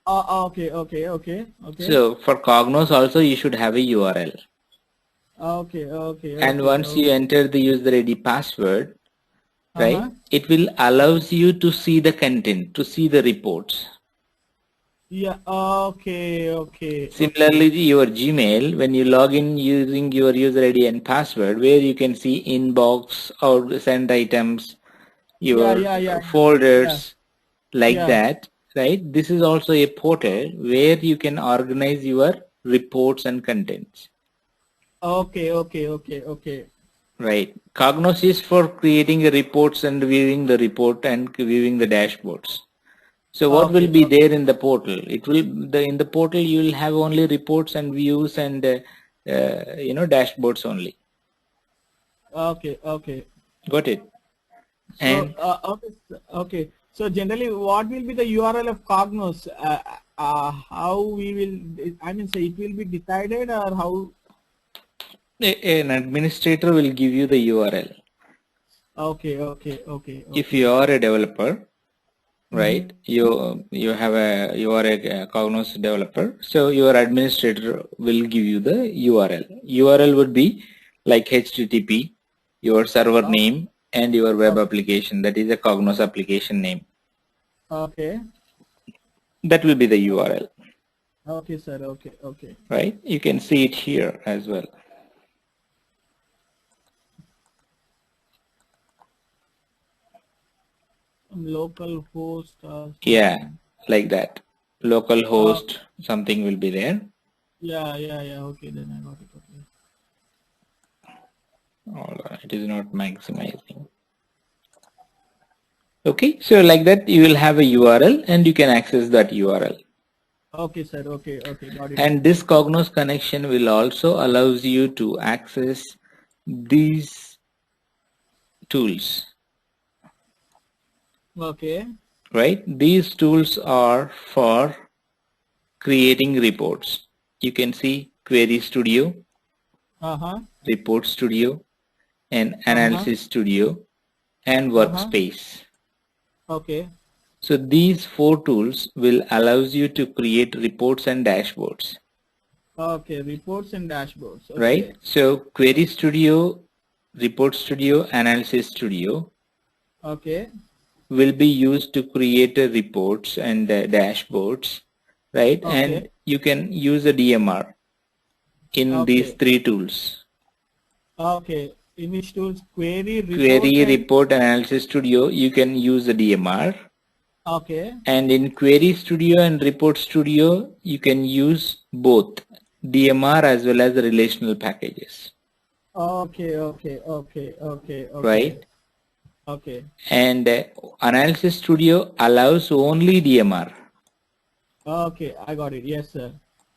Okay. So for Cognos also you should have a URL. And once you Okay. enter the user ID password, right, Uh-huh. it will allows you to see the content, to see the reports. Yeah, okay. Similarly, your Gmail, when you log in using your user ID and password, where you can see inbox or send items, your Yeah. folders, like Yeah. that, right? This is also a portal where you can organize your reports and contents. Okay. Right. Cognos is for creating the reports and viewing the report and viewing the dashboards. So what will Okay. be there in the portal? It will in the portal you will have only reports and views and dashboards only. Okay. Got it? So, And okay. So generally, what will be the URL of Cognos? How we will? I mean, say it will be decided or how? an administrator will give you the URL. If you Okay. are a developer, Mm-hmm. right? You are a Cognos developer, so your administrator will give you the URL. URL would be like HTTP, your server Oh, name, and your web okay. application. That is a Cognos application name. Okay. That will be the URL, Okay, sir. Okay. right? You can see it here as well. Local host Yeah, something. like that. Local Uh, host, something will be there. yeah. Okay, then I got it. Okay. All right, it is not maximizing. Okay, so like that you will have a URL and you can access that URL. Okay, sir. Okay. Got it. And this Cognos connection will also allows you to access these tools, Okay. right? These tools are for creating reports. You can see Query Studio, Uh-huh. Report Studio, and Uh-huh. Analysis Studio, and Uh-huh. Workspace. Okay. So these four tools will allows you to create reports and dashboards, Okay. Reports and dashboards. right? Okay. So Query Studio, Report Studio, Analysis Studio Okay. will be used to create reports and dashboards, right? Okay. And you can use a DMR in these Okay. three tools. Okay. In which tools? Query, report, Query, and Report, Analysis Studio, you can use the DMR. okay. And in Query Studio and Report Studio, you can use both DMR as well as the relational packages, Okay. right? Okay. And Analysis Studio allows only DMR. Okay. I got it. Yes, sir.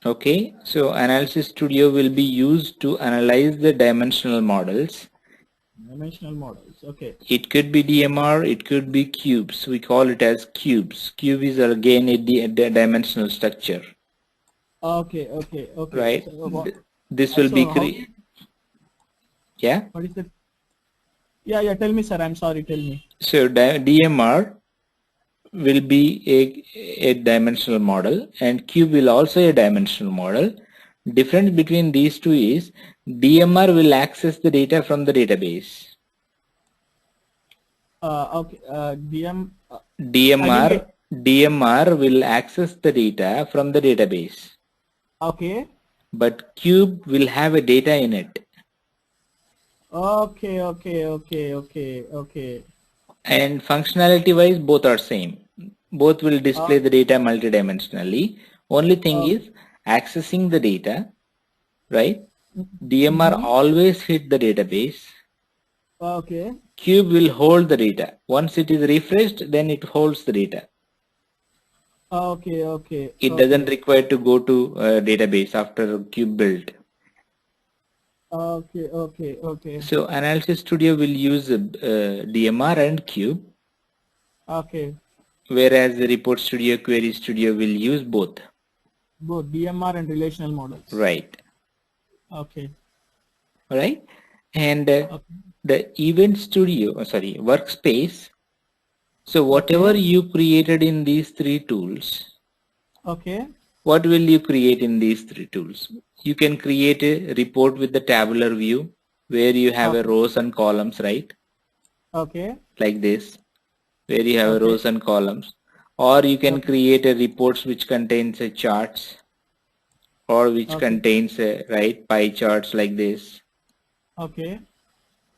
Okay, so Analysis Studio will be used to analyze the dimensional models. Dimensional models. Okay. It could be DMR, it could be cubes. We call it as cubes. Cube is again a dimensional structure, Okay. right? So what? This will be So how? yeah. What is the? Yeah. Tell me, sir. I'm sorry. Tell me. So DMR will be a dimensional model and cube will also a dimensional model. Difference between these two is DMR will access the data from the database. Okay. I didn't get. DMR will access the data from the database, Okay. but cube will have a data in it. Okay. And functionality wise both are same. Both will display the data multidimensionally. Only thing Okay. is accessing the data, right? DMR Mm-hmm. always hit the database. Okay. Cube will hold the data. Once it is refreshed, then it holds the data. It doesn't Okay. require to go to database after cube built. Okay. So Analysis Studio will use DMR and cube, Okay. whereas the Report Studio, Query Studio will use both. Both DMR and relational models. Right. Okay. Right. And Okay. the Event Studio, Workspace. So Okay. whatever you created in these three tools, Okay. what will you create in these three tools? You can create a report with the tabular view where you have a Okay. rows and columns, right? Okay. Like this, where you have a Okay. rows and columns. Or you can Okay. create a reports which contains a charts or which Okay. contains a, right, pie charts like this, Okay.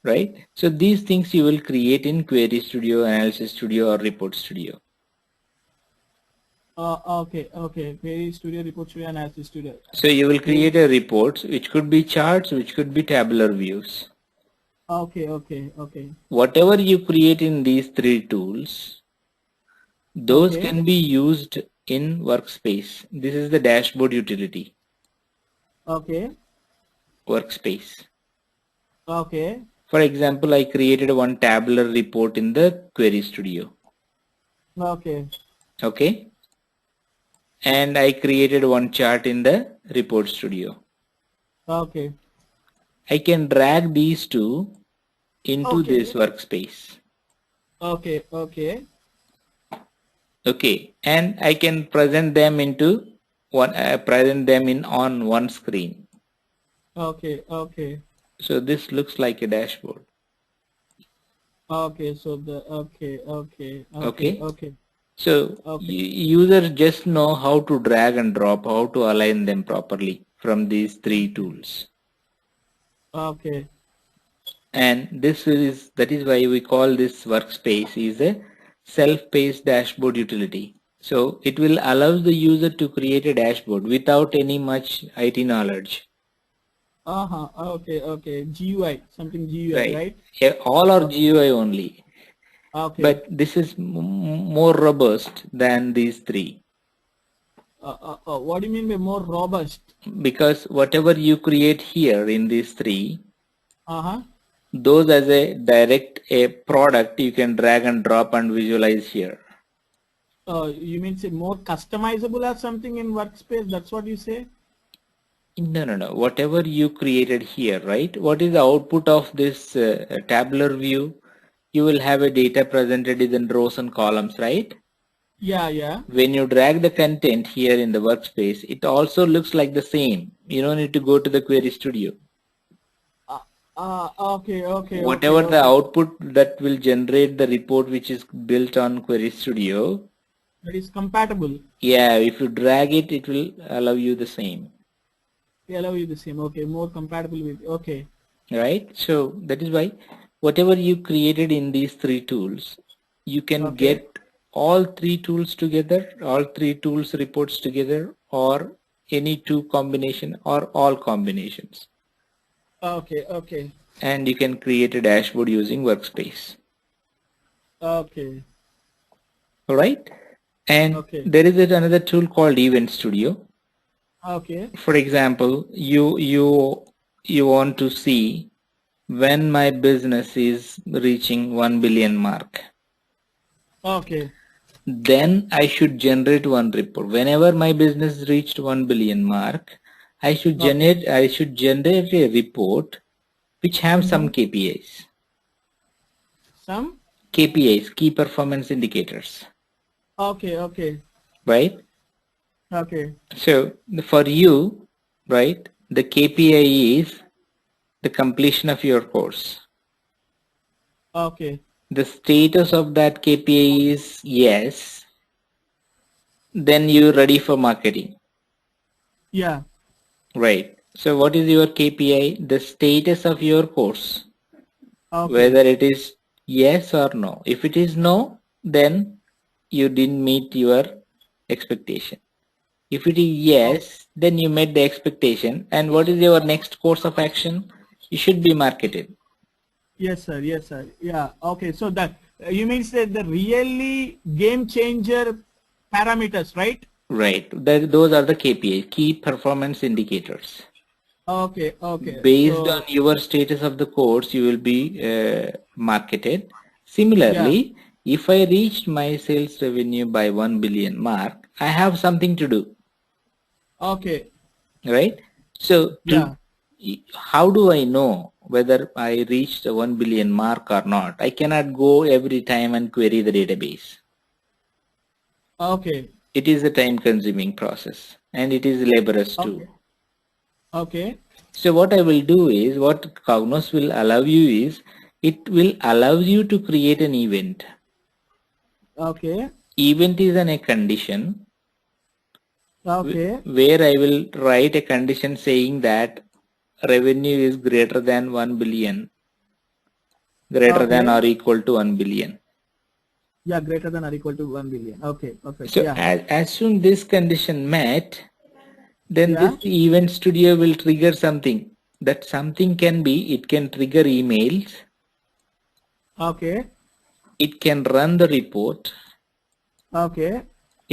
right? So these things you will create in Query Studio, Analysis Studio or Report Studio. Okay. Query Studio, Report Studio, and Analysis Studio. So you will create a report which could be charts, which could be tabular views. Okay. Whatever you create in these three tools, those Okay. can be used in workspace. This is the dashboard utility, Okay. workspace. Okay. For example, I created one tabular report in the Query Studio. Okay. Okay. And I created one chart in the Report Studio. Okay. I can drag these two into this Okay. workspace. Okay. Okay. And I can present them into one, present them in on one screen. Okay. So this looks like a dashboard. Okay. So the Okay. okay. So Okay. users just know how to drag and drop, how to align them properly from these three tools. Okay. And that is why we call this workspace is a self-paced dashboard utility. So it will allow the user to create a dashboard without any much IT knowledge. Okay. GUI, something GUI, Right. right? Yeah, all are Okay. GUI only. Okay. But this is more robust than these three. What do you mean by more robust? Because whatever you create here in these three, Uh-huh. those as a direct a product you can drag and drop and visualize here. You mean say more customizable or something in workspace? That's what you say? No. Whatever you created here, right? What is the output of this tabular view? You will have a data presented in rows and columns, right? Yeah. When you drag the content here in the workspace, it also looks like the same. You don't need to go to the Query Studio. Whatever the Okay. output that will generate the report which is built on Query Studio, That is compatible. yeah, if you drag it, it will allow you the same. They allow you the same. Okay, more compatible with. Okay. Right? So that is why whatever you created in these three tools, you can Okay. get all three tools together, all three tools reports together, or any two combination or all combinations. Okay. And you can create a dashboard using Workspace. Okay. Alright? And Okay. there is another tool called Event Studio. Okay. For example, you want to see when my business is reaching 1 billion mark. Okay. Then I should generate one report. Whenever my business reached 1 billion mark, I should Okay. generate a report which have some Mm-hmm. KPIs. Some. KPIs, key performance indicators. Okay. Right? Okay. So for you, right, the KPI is the completion of your course. Okay. The status of that KPI is yes, then you're ready for marketing. Yeah. Right. So what is your KPI? The status of your course. Okay. Whether it is yes or no. If it is no, then you didn't meet your expectation. If it is Oh, yes, then you met the expectation. And what is your next course of action? You should be marketed. yes, sir. Yeah. Okay. So that you means that the really game changer parameters, right? Right. Those are the KPIs, key performance indicators. Okay. Based on So your status of the course, you will be marketed. yeah. Similarly, if I reached my sales revenue by 1 billion mark, I have something to do, Okay. right? So Yeah. how do I know whether I reached the 1 billion mark or not? I cannot go every time and query the database. Okay. It is a time consuming process and it is laborious too. Okay. Okay. So what I will do is, what Cognos will allow you is, it will allow you to create an event. Okay. Event is a condition Okay. where I will write a condition saying that revenue is greater than 1 billion, greater than Okay. or equal to 1 billion. Yeah, greater than or equal to 1 billion. Okay, perfect. So Yeah. as soon this condition met, then Yeah. this event studio will trigger something. That something can be, it can trigger emails, Okay. it can run the report, Okay.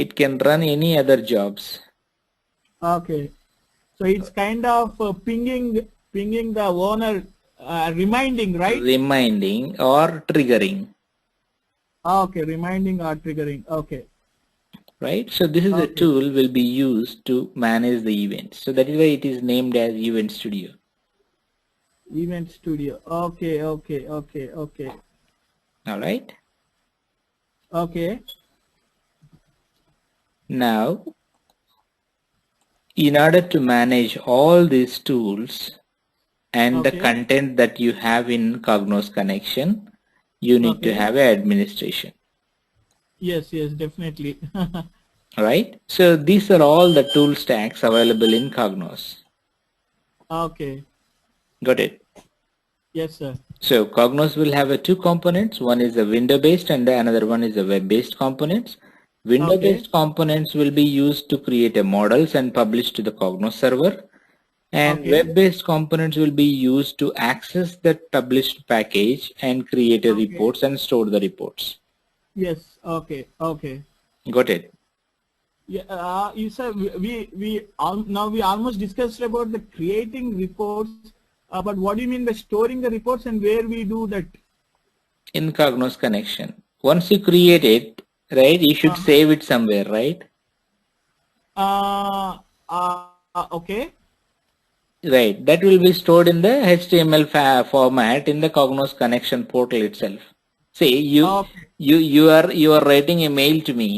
it can run any other jobs. Okay. So it's kind of pinging the owner, reminding, right? Reminding or triggering, Okay, reminding or triggering. Okay. right? So this is a Okay. tool will be used to manage the events. So that is why it is named as Event Studio. Event studio. Okay. Okay. Okay. Okay. All right. Okay. Now, in order to manage all these tools and the Okay. content that you have in Cognos connection, you need to Okay. have an administration. Yes. Yes. Definitely. Right? So these are all the tool stacks available in Cognos. Okay. Got it? Yes, sir. So Cognos will have two components. One is a window-based and the another one is a web-based components. Okay. Window-based components will be used to create a models and publish to the Cognos server. And Okay. web-based components will be used to access that published package and create a Okay. reports and store the reports. Yes. Okay. Okay. Got it? Yeah. You said now we almost discussed about the creating reports. But what do you mean by storing the reports and where we do that? In Cognos connection. Once you create it, right, you should Uh-huh. save it somewhere, right? Okay. Right. That will be stored in the HTML format in the Cognos connection portal itself. See, Okay. you are writing a mail to me.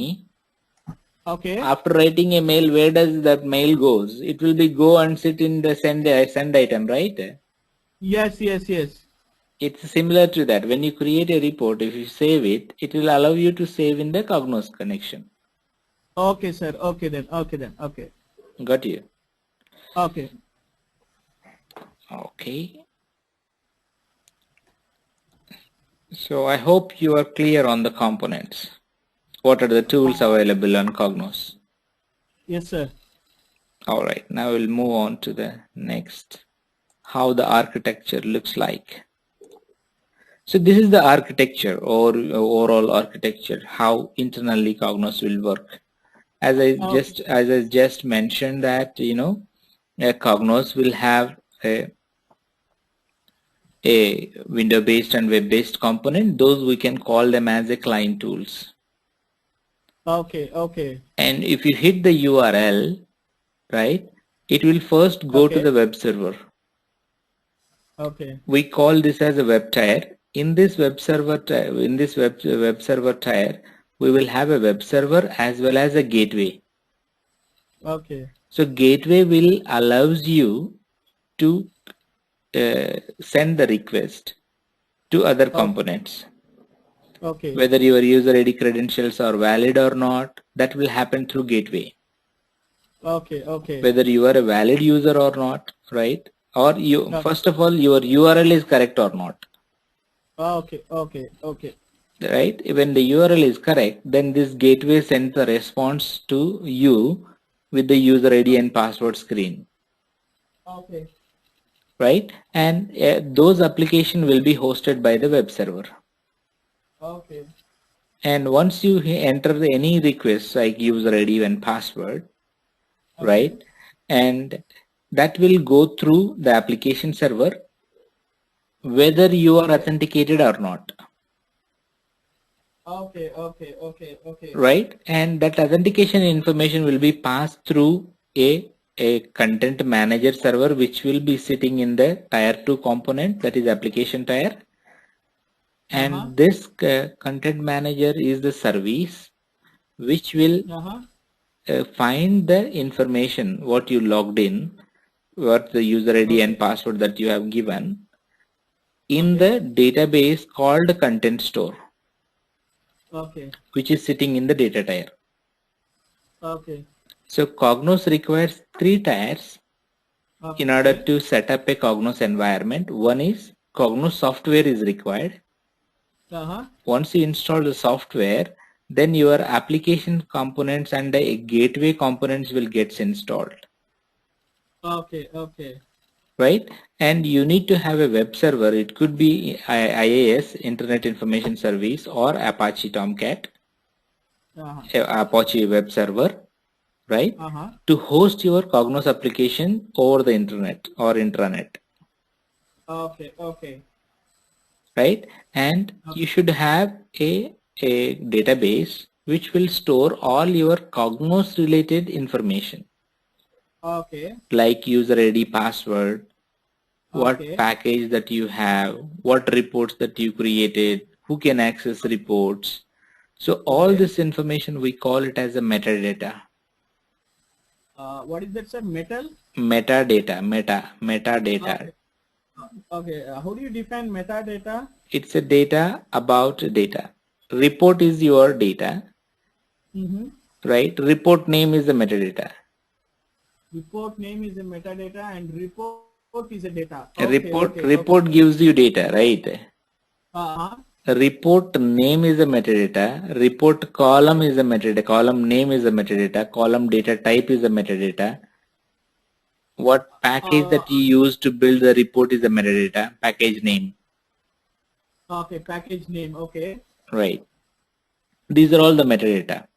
Okay. After writing a mail, where does that mail goes? It will be go and sit in the send item, right? Yes. Yes. Yes. It's similar to that. When you create a report, if you save it, it will allow you to save in the Cognos connection. Okay, sir. Okay then. Okay then. Okay. Got you? Okay. Okay. So I hope you are clear on the components. What are the tools available on Cognos? Yes, sir. Alright, now we'll move on to the next. How the architecture looks like. So this is the architecture or overall architecture, how internally Cognos will work. As Okay. I just mentioned that, Cognos will have a window-based and web-based component. Those we can call them as a client tools. Okay. Okay. And if you hit the URL, right, it will first go to Okay. the web server. Okay. We call this as a web tier. In this web server web server tier, we will have a web server as well as a gateway. Okay. So gateway will allows you to send the request to other Okay. components. Okay. Whether your user ID credentials are valid or not, that will happen through gateway. Okay. Okay. Whether you are a valid user or not, right? Or you, Okay. first of all, your URL is correct or not, Okay. Okay. Okay. right? When the URL is correct, then this gateway sends the response to you with the user ID and password screen, Okay. right? And those application will be hosted by the web server. Okay. And once you enter any requests like user ID and password, Okay. right? And that will go through the application server whether you are Okay. authenticated or not, Okay. Okay. Okay. Okay. right? And that authentication information will be passed through a content manager server which will be sitting in the tier 2 component, that is application tier. Uh-huh. And this content manager is the service which will Uh-huh. find the information what you logged in, what the user ID and Okay. password that you have given in Okay. the database called content store, Okay. which is sitting in the data tier. Okay. So Cognos requires 3 tiers in order Okay. to set up a Cognos environment. One is Cognos software is required. Once you install the software, then your application components and the gateway components will get installed. Okay, okay. Right? And you need to have a web server. It could be IIS, Internet Information Service, or Apache Tomcat, Apache web server, right? To host your Cognos application over the internet or intranet. Okay, okay. Right? And you should have a database which will store all your Cognos related information. Okay. Like user ID, password, what Okay. package that you have, what reports that you created, who can access reports. So all this information, we call it as a metadata. What is that, sir? Metadata. Okay. Okay. How do you define metadata? It's a data about data. Report is your data, right? Report name is the metadata. Report name is a metadata and report is a data. Report gives you data, right? Report name is a metadata. Report column is a metadata. Column name is a metadata. Column data type is a metadata. What package that you use to build the report is a metadata. Package name. Okay, package name. Okay. Right. These are all the metadata.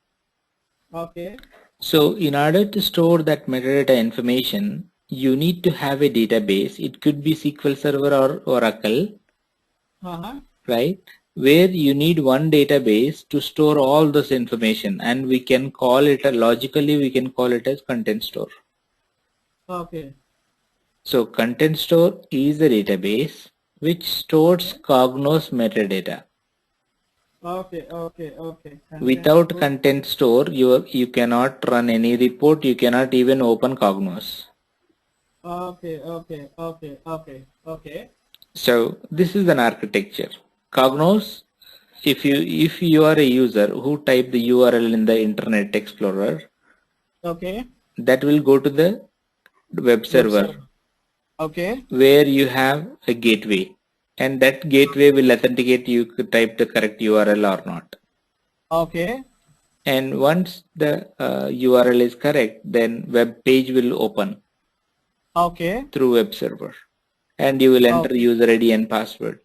Okay. So in order to store that metadata information, you need to have a database. It could be SQL Server or Oracle, right? Where you need one database to store all this information, and we can call it logically we can call it as content store. Okay. So content store is a database which stores Cognos metadata. Okay, okay, okay. Without content store, you cannot run any report, you cannot even open Cognos. Okay, okay, okay, okay, okay. So this is an architecture. Cognos, if you are a user who type the URL in the Internet Explorer, okay, that will go to the web server. Okay. Where you have a gateway, and that gateway will authenticate you to type the correct URL or not. Okay. And once the URL is correct, then web page will open. Okay. Through web server, and you will enter user ID and password.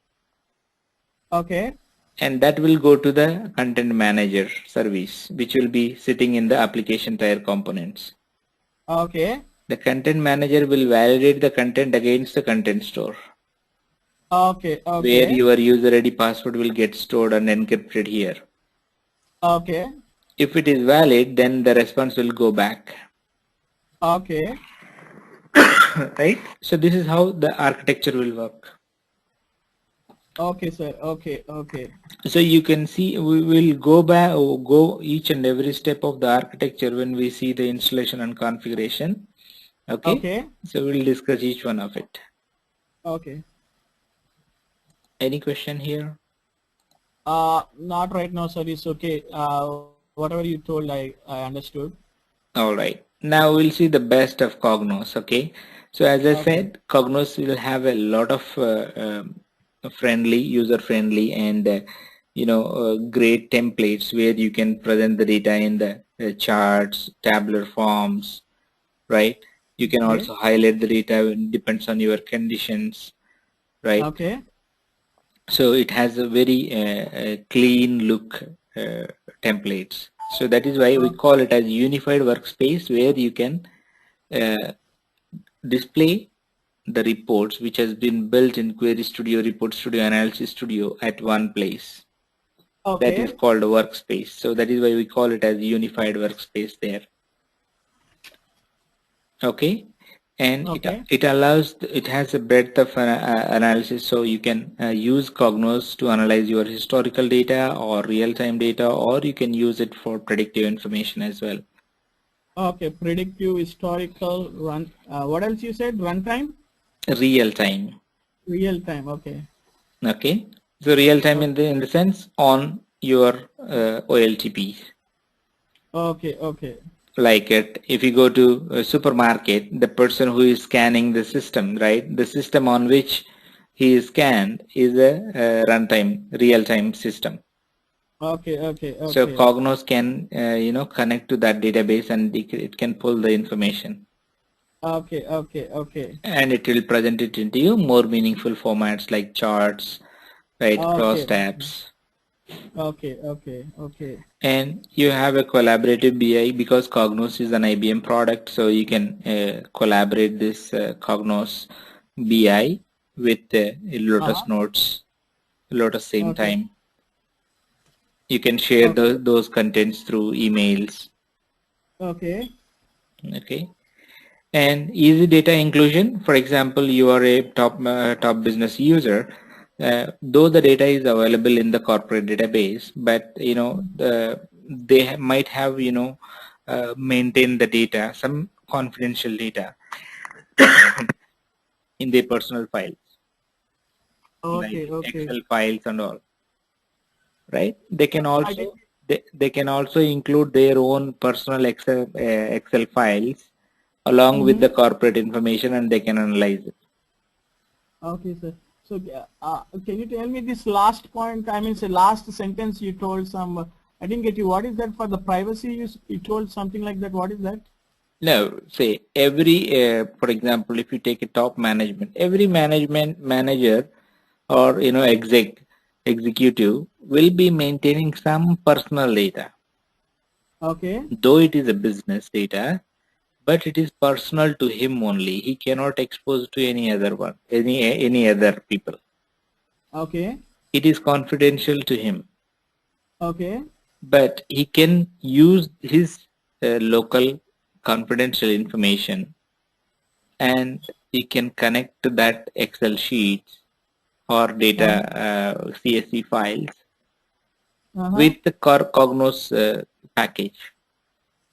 Okay. And that will go to the content manager service, which will be sitting in the application tier components. Okay. The content manager will validate the content against the content store. Okay. Okay. Where your user ID password will get stored and encrypted here. Okay. If it is valid, then the response will go back. Okay. Right? So this is how the architecture will work. Okay, sir. Okay. Okay. So you can see we will go each and every step of the architecture when we see the installation and configuration. Okay. Okay. So we'll discuss each one of it. Okay. Any question here? Not right now, sir. It's okay. Whatever you told, I understood. All right. Now we'll see the best of Cognos. Okay. So as I said, Cognos will have a lot of friendly, user friendly, and great templates where you can present the data in the charts, tabular forms, right? You can also highlight the data. It depends on your conditions, right? Okay. So it has a very clean look templates. So that is why we call it as unified workspace, where you can display the reports which has been built in Query Studio, Report Studio, Analysis Studio at one place. That is called a workspace. So that is why we call it as unified workspace there. Okay. And it allows, it has a breadth of analysis, so you can use Cognos to analyze your historical data or real-time data, or you can use it for predictive information as well. Okay, predictive, historical, run. What else you said? Runtime? Real time. Real time. Okay. Okay. So real time in the sense on your OLTP. Okay. Okay. Like if you go to a supermarket, the person who is scanning the system, right? The system on which he is scanned is a runtime, real-time system. Okay, okay, So okay. Cognos can, connect to that database and it can pull the information. Okay, okay, okay. And it will present it into you more meaningful formats like charts, right, cross Okay, tabs. okay, okay, okay. And you have a collaborative BI because Cognos is an IBM product, so you can collaborate this Cognos BI with Lotus Uh-huh. Notes, Lotus same Okay, time. You can share okay, those contents through emails. okay. Okay. And easy data inclusion. For example, you are a top business user. Though the data is available in the corporate database, but they might have maintained the data, some confidential data in their personal files, Okay, like okay. Excel files and all. Right? I did. They can also include their own personal Excel files along with Mm-hmm. the corporate information, and they can analyze it. Okay, sir. So, can you tell me this last point? I mean, say last sentence you told some. I didn't get you. What is that for the privacy? You told something like that. What is that? No, say every, for example, if you take a top management, every management manager or executive will be maintaining some personal data, Okay. though it is a business data, but it is personal to him only. He cannot expose to any other one, any other people. Okay. It is confidential to him, Okay. but he can use his local confidential information and he can connect to that Excel sheets or data Uh-huh. CSV files Uh-huh. with the Cognos package,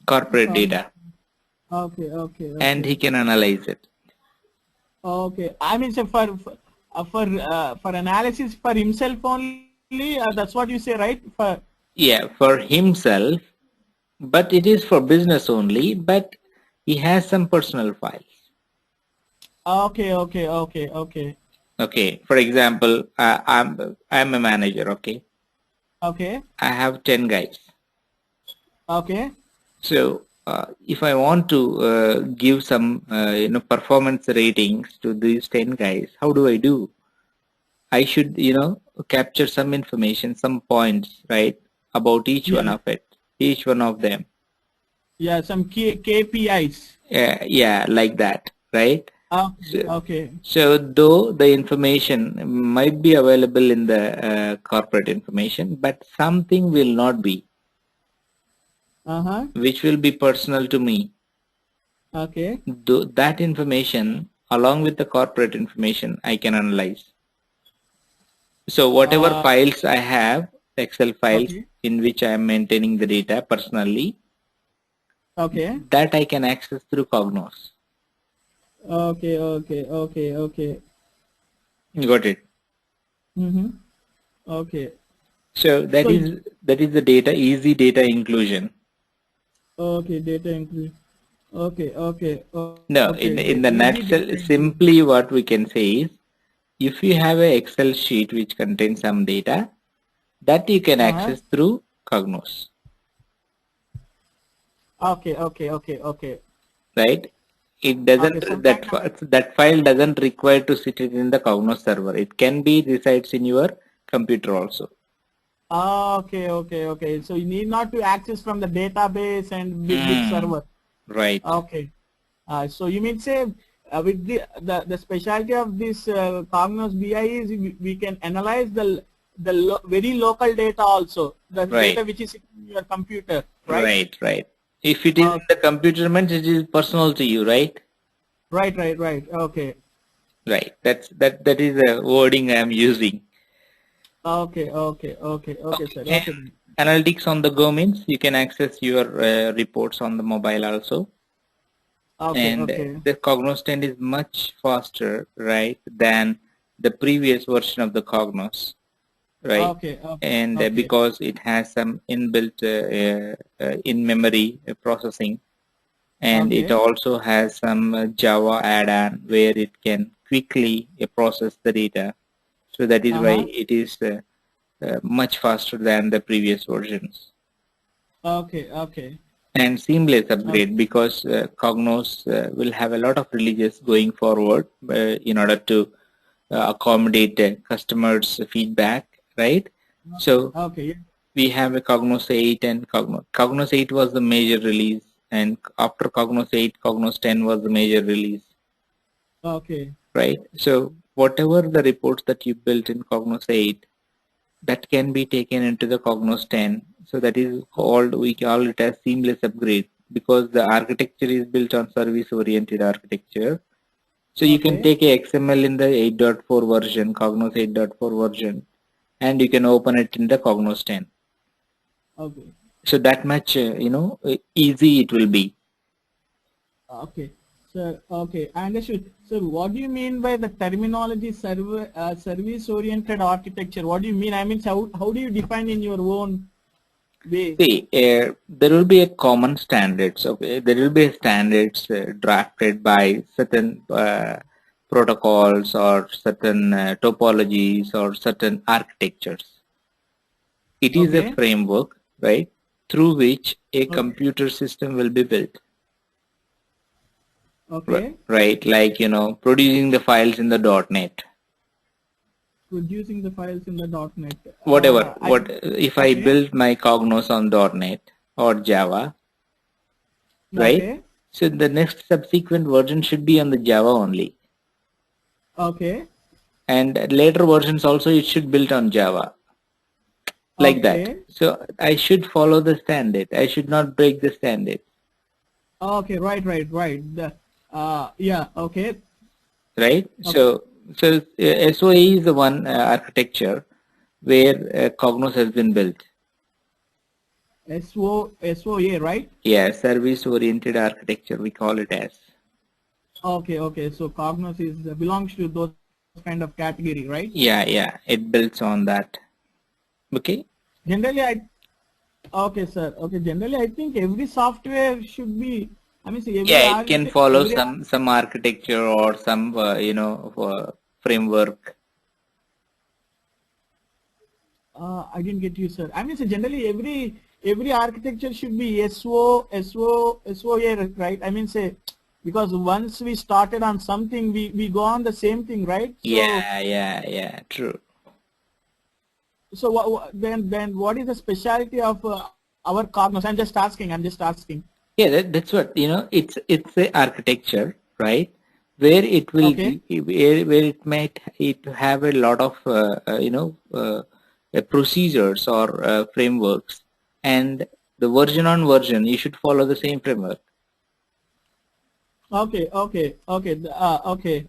corporate Cognos. data, Okay. Okay. and he Okay. can analyze it. Okay. I mean, so for analysis for himself only. That's what you say, right? Yeah, for himself, but it is for business only, but he has some personal files. Okay. Okay. Okay. Okay. Okay, for example, I'm a manager. Okay, Okay. I have 10 guys. Okay. So if I want to give some performance ratings to these 10 guys, how do I do? I should capture some information, some points, right, about each Yeah. one of it, each one of them. Yeah. Some KPIs. Yeah, like that, right? Okay. So, Okay. so though the information might be available in the corporate information, but something will not be, Uh-huh. which will be personal to me. Okay. That information along with the corporate information I can analyze. So whatever Uh, files I have, Excel files okay. in which I am maintaining the data personally, Okay. that I can access through Cognos. Okay. Okay. Okay. Okay. Got it. Mm-hmm. Okay. So So, that is the data, easy data inclusion. okay, data include. Okay. Okay. Okay. No, Easy in the data include. nutshell, simply what we can say is, if you have a Excel sheet which contains some data, that you can Uh-huh. access through Cognos, Okay. Okay. Okay. Okay. right? It Okay. doesn't Some that kind of. that file doesn't require to sit it in the Cognos server. It can be resides in your computer also. Okay. Okay. Okay. So you need not to access from the database and big Mm, server. right, Okay. So you mean say with the specialty of this Cognos BI is we can analyze the very local data also, the right, data which is in your computer, right? right. If it is in Uh, the computer, means it is personal to you, right? right, right, right. Okay, Right. That is the wording I am using. okay, okay, okay, okay, Okay. sir. And Okay, then. analytics on the go means you can access your reports on the mobile also. Okay, And okay, the Cognos 10 is much faster, right, than the previous version of the Cognos, right? okay, okay, And okay, because it has some inbuilt in-memory processing, and it okay, also has some Java add-on where it can quickly process the data. So that is why it is much faster than the previous versions. Okay, okay. And seamless Okay. upgrade, because Cognos will have a lot of releases going forward in order to accommodate customers' feedback, right? So Okay, yeah. we have a Cognos 8, and Cognos 8 was the major release, and after Cognos 8, Cognos 10 was the major release, Okay. right? So whatever the reports that you built in Cognos 8, that can be taken into the Cognos 10. So that is called, we call it as seamless upgrade, because the architecture is built on service-oriented architecture. So you can Okay. take a XML in the 8.4 version, Cognos 8.4 version, and you can open it in the Cognos 10. Okay. So that much, easy it will be. Okay. So, okay, I understood. So, what do you mean by the terminology service-oriented architecture? What do you mean? I mean, how do you define in your own way? See, there will be a common standards. Okay, there will be standards drafted by certain protocols or certain topologies or certain architectures. It is a Okay. framework, right, through which a Okay. computer system will be built. Okay. Right, like producing the files in the .NET. Producing the files in the .NET. Whatever, I what if I okay. build my Cognos on .NET or Java, right? Okay. So the next subsequent version should be on the Java only, Okay. and later versions also it should build on Java, like that. Okay. So I should follow the standard. I should not break the standard, Okay. Right. Right. Right. The yeah. Okay. right? Okay. So SOA is the one architecture where Cognos has been built. SOA, right? Yeah, service-oriented architecture we call it as. Okay. Okay. So Cognos is belongs to those kind of category, right? Yeah, it builds on that. Okay. Generally, okay, sir. Okay. Generally, I think every software should be. I mean, see, Yeah, it can follow every some architecture or some framework. I didn't get you, sir. I mean, so generally, every architecture should be SOA, right? I mean, say, because once we started on something, we go on the same thing, right? So Yeah, true. so then what is the specialty of our Cognos? I'm just asking. I'm just asking. Yeah, that's what it's a architecture, right? Where it will Okay. where it have a lot of procedures or frameworks, and the version on version you should follow the same framework. Okay.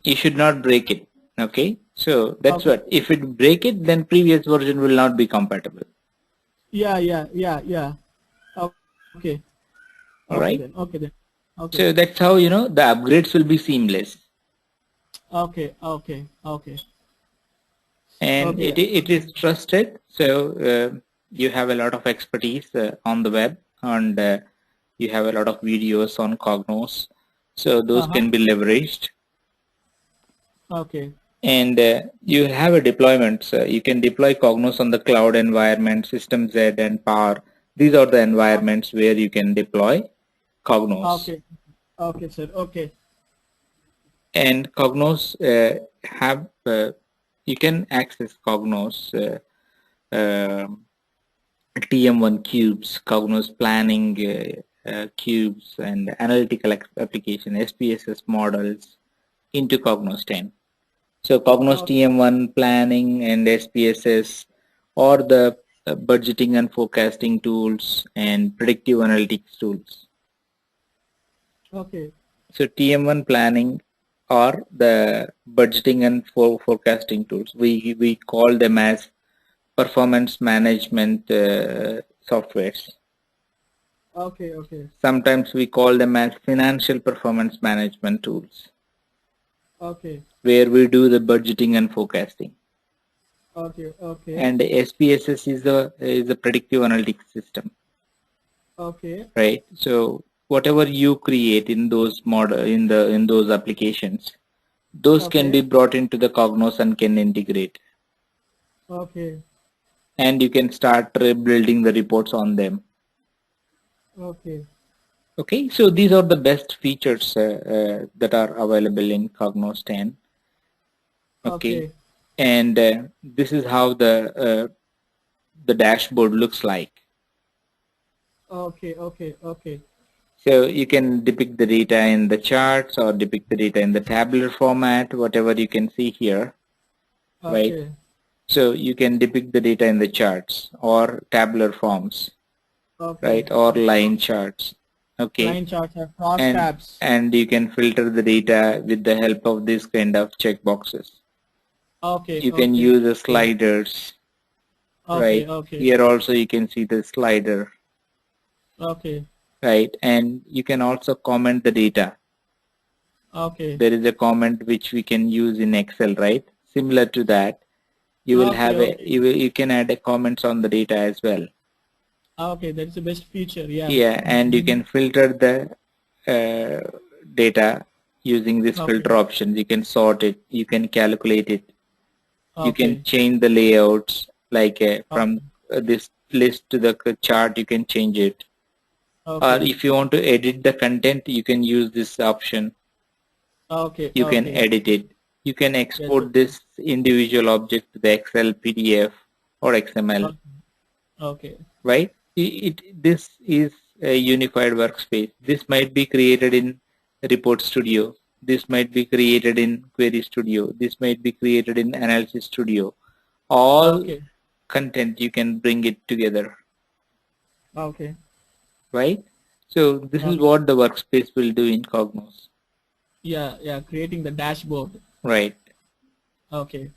You should not break it. Okay, so that's Okay. what, if it break it, then previous version will not be compatible. Yeah. Okay. All Okay right, then. Okay then. Okay. so that's how the upgrades will be seamless, Okay. and Okay. it is trusted. So you have a lot of expertise on the web, and you have a lot of videos on Cognos, so those Uh-huh. can be leveraged. Okay. And you have a deployment. So you can deploy Cognos on the cloud environment, System Z and Power. These are the environments where you can deploy Cognos. Okay. Okay, sir. Okay. And Cognos have you can access Cognos TM1 cubes, Cognos planning cubes, and analytical application SPSS models into Cognos 10. So Cognos Okay. TM1 planning and SPSS, or the budgeting and forecasting tools and predictive analytics tools. Okay. So TM1 planning or the budgeting and forecasting tools, we call them as performance management softwares. Okay. Sometimes we call them as financial performance management tools, Okay. where we do the budgeting and forecasting. Okay. And SPSS is a predictive analytics system, Okay. right? So whatever you create in those model in those applications, Those can Okay. be brought into the Cognos and can integrate. Okay. And you can start building the reports on them. Okay. Okay, so these are the best features that are available in Cognos 10. Okay, Okay. and this is how the dashboard looks like. Okay. Okay. Okay. So you can depict the data in the charts or depict the data in the tabular format, whatever you can see here, right? Okay. So you can depict the data in the charts or tabular forms, Okay. right? Or Okay. line charts. Okay, Line charts are cross and tabs. you can filter the data with the help of this kind of checkboxes. Okay. You can Okay. use the Okay. sliders, Okay. right? Okay. Here also you can see the slider, Okay. right? And you can also comment the data. Okay. There is a comment which we can use in Excel, right? Similar to that, you will Okay. have a Okay. you can add a comments on the data as well. Okay. That's the best feature. Yeah. Yeah, and you Mhm. can filter the data using this Okay. filter options. You can sort it, you can calculate it, you can Okay. change the layouts like from Okay. this list to the chart. You can change it, or Okay. if you want to edit the content, you can use this option. Okay. You can Okay. edit it. You can Yes. Yes. export this individual object to the Excel, PDF, or XML, Okay. Okay. right? This is a unified workspace. This might be created in Report Studio. This might be created in Query Studio. This might be created in Analysis Studio. All Okay. content you can bring it together, Okay. right? So this is Okay. what the workspace will do in Cognos, Yeah. Yeah. Creating the dashboard. right? Okay.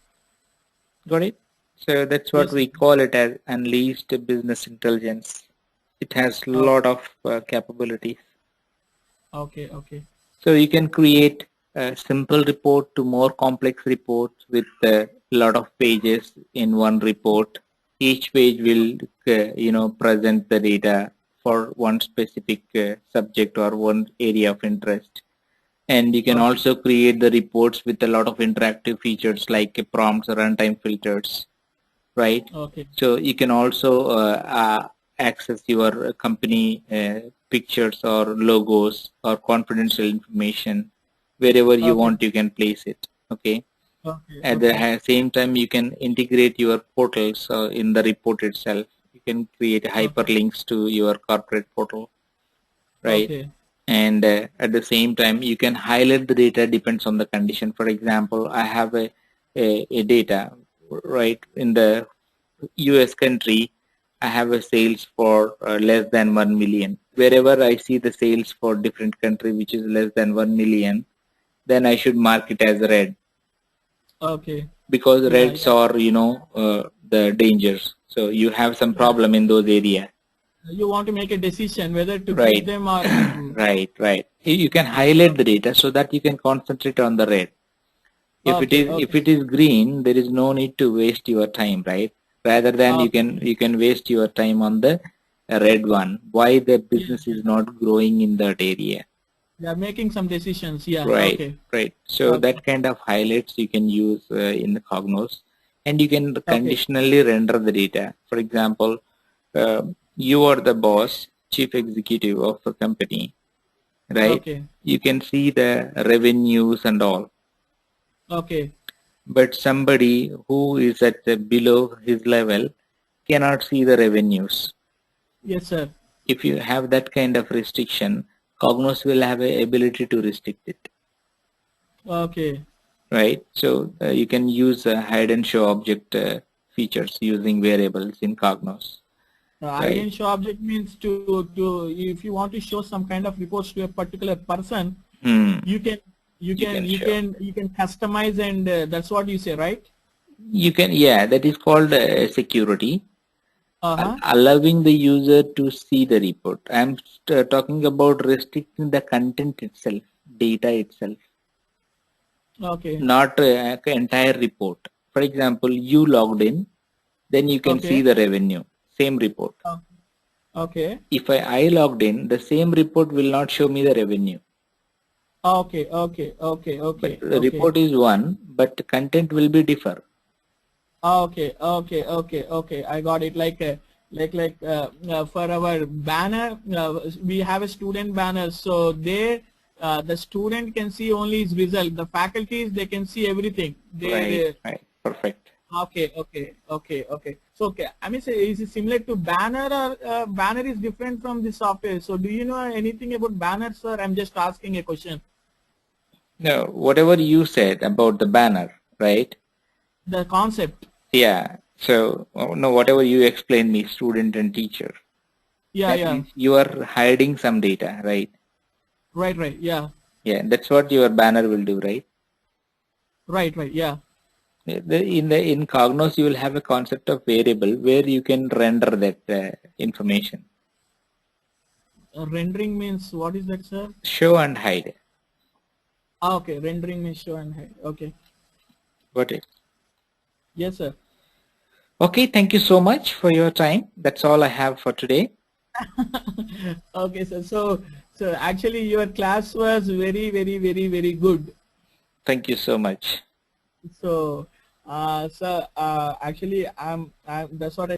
Got it? So that's what Yes, sir. we call it as unleashed business intelligence. It has a Okay. lot of capabilities. Okay. Okay. So you can create a simple report to more complex reports with a lot of pages in one report. Each page will, present the data for one specific subject or one area of interest. And you can Okay. also create the reports with a lot of interactive features like prompts or runtime filters, right? Okay. So you can also access your company pictures or logos or confidential information wherever you Okay. want. You can place it. Okay. Okay. At the Okay. same time, you can integrate your portals in the report itself. You can create Okay. hyperlinks to your corporate portal, right? Okay. And at the same time, you can highlight the data depends on the condition. For example, I have a data right in the US country. I have a sales for less than 1 million. Wherever I see the sales for different country which is less than 1 million, then I should mark it as red, Okay. because Yeah. reds Yeah. are the dangers. So you have some Yeah. problem in those area. You want to make a decision whether to keep Right. them or to. Right. You can highlight the data so that you can concentrate on the red. If it Okay. is if Okay. it is green, there is no need to waste your time, right? Rather than Okay. you can waste your time on the red one. Why the Yeah. business Yeah. is not growing in that area? They are making some decisions. Yeah. Right, Okay. right. So Okay. that kind of highlights you can use in the Cognos, and you can Okay. conditionally render the data. For example, uh, you are the boss, chief executive of a company, right? Okay. You can see the revenues and all, Okay. but somebody who is at below his level cannot see the revenues. Yes, sir. If you have that kind of restriction, Cognos will have a ability to restrict it, Okay. right? So you can use hide and show object features using variables in Cognos, Hide right? and show object means to if you want to show some kind of reports to a particular person, Hmm. you can you You can can you show. can you can customize, and that's what you say, right? You can, yeah, that is called security, Uh-huh. allowing the user to see the report. I'm talking about restricting the content itself, data itself, Okay. not entire report. For example, you logged in, then you can see Okay. the revenue, same report. Uh, okay. If I logged in, the same report will not show me the revenue. Okay, okay, okay, But okay, the okay. report is one, but the content will be differ. Okay, okay, okay, okay. I got it. For our banner, we have a student banner. So they, the student can see only his result. The faculties, they can see everything. Right, right, perfect. Okay, okay, okay, okay. So okay, I mean, say, is it similar to banner, or banner is different from the software? So do you know anything about banner, sir? I'm just asking a question. No, whatever you said about the banner, right? The concept. Yeah. So, no, whatever you explained me, student and teacher, Yeah, that yeah. means you are hiding some data, right? Right, right. Yeah. Yeah, that's what your banner will do, right? Right, right. Yeah. In Cognos, you will have a concept of variable where you can render that information. Rendering means what is that, sir? Show and hide. Ah, okay. Rendering means show and hide. Okay. Got it. Yes, sir. Okay, thank you so much for your time. That's all I have for today. Okay, sir. So actually, your class was very, very, very, very good. Thank you so much. So, actually, that's what I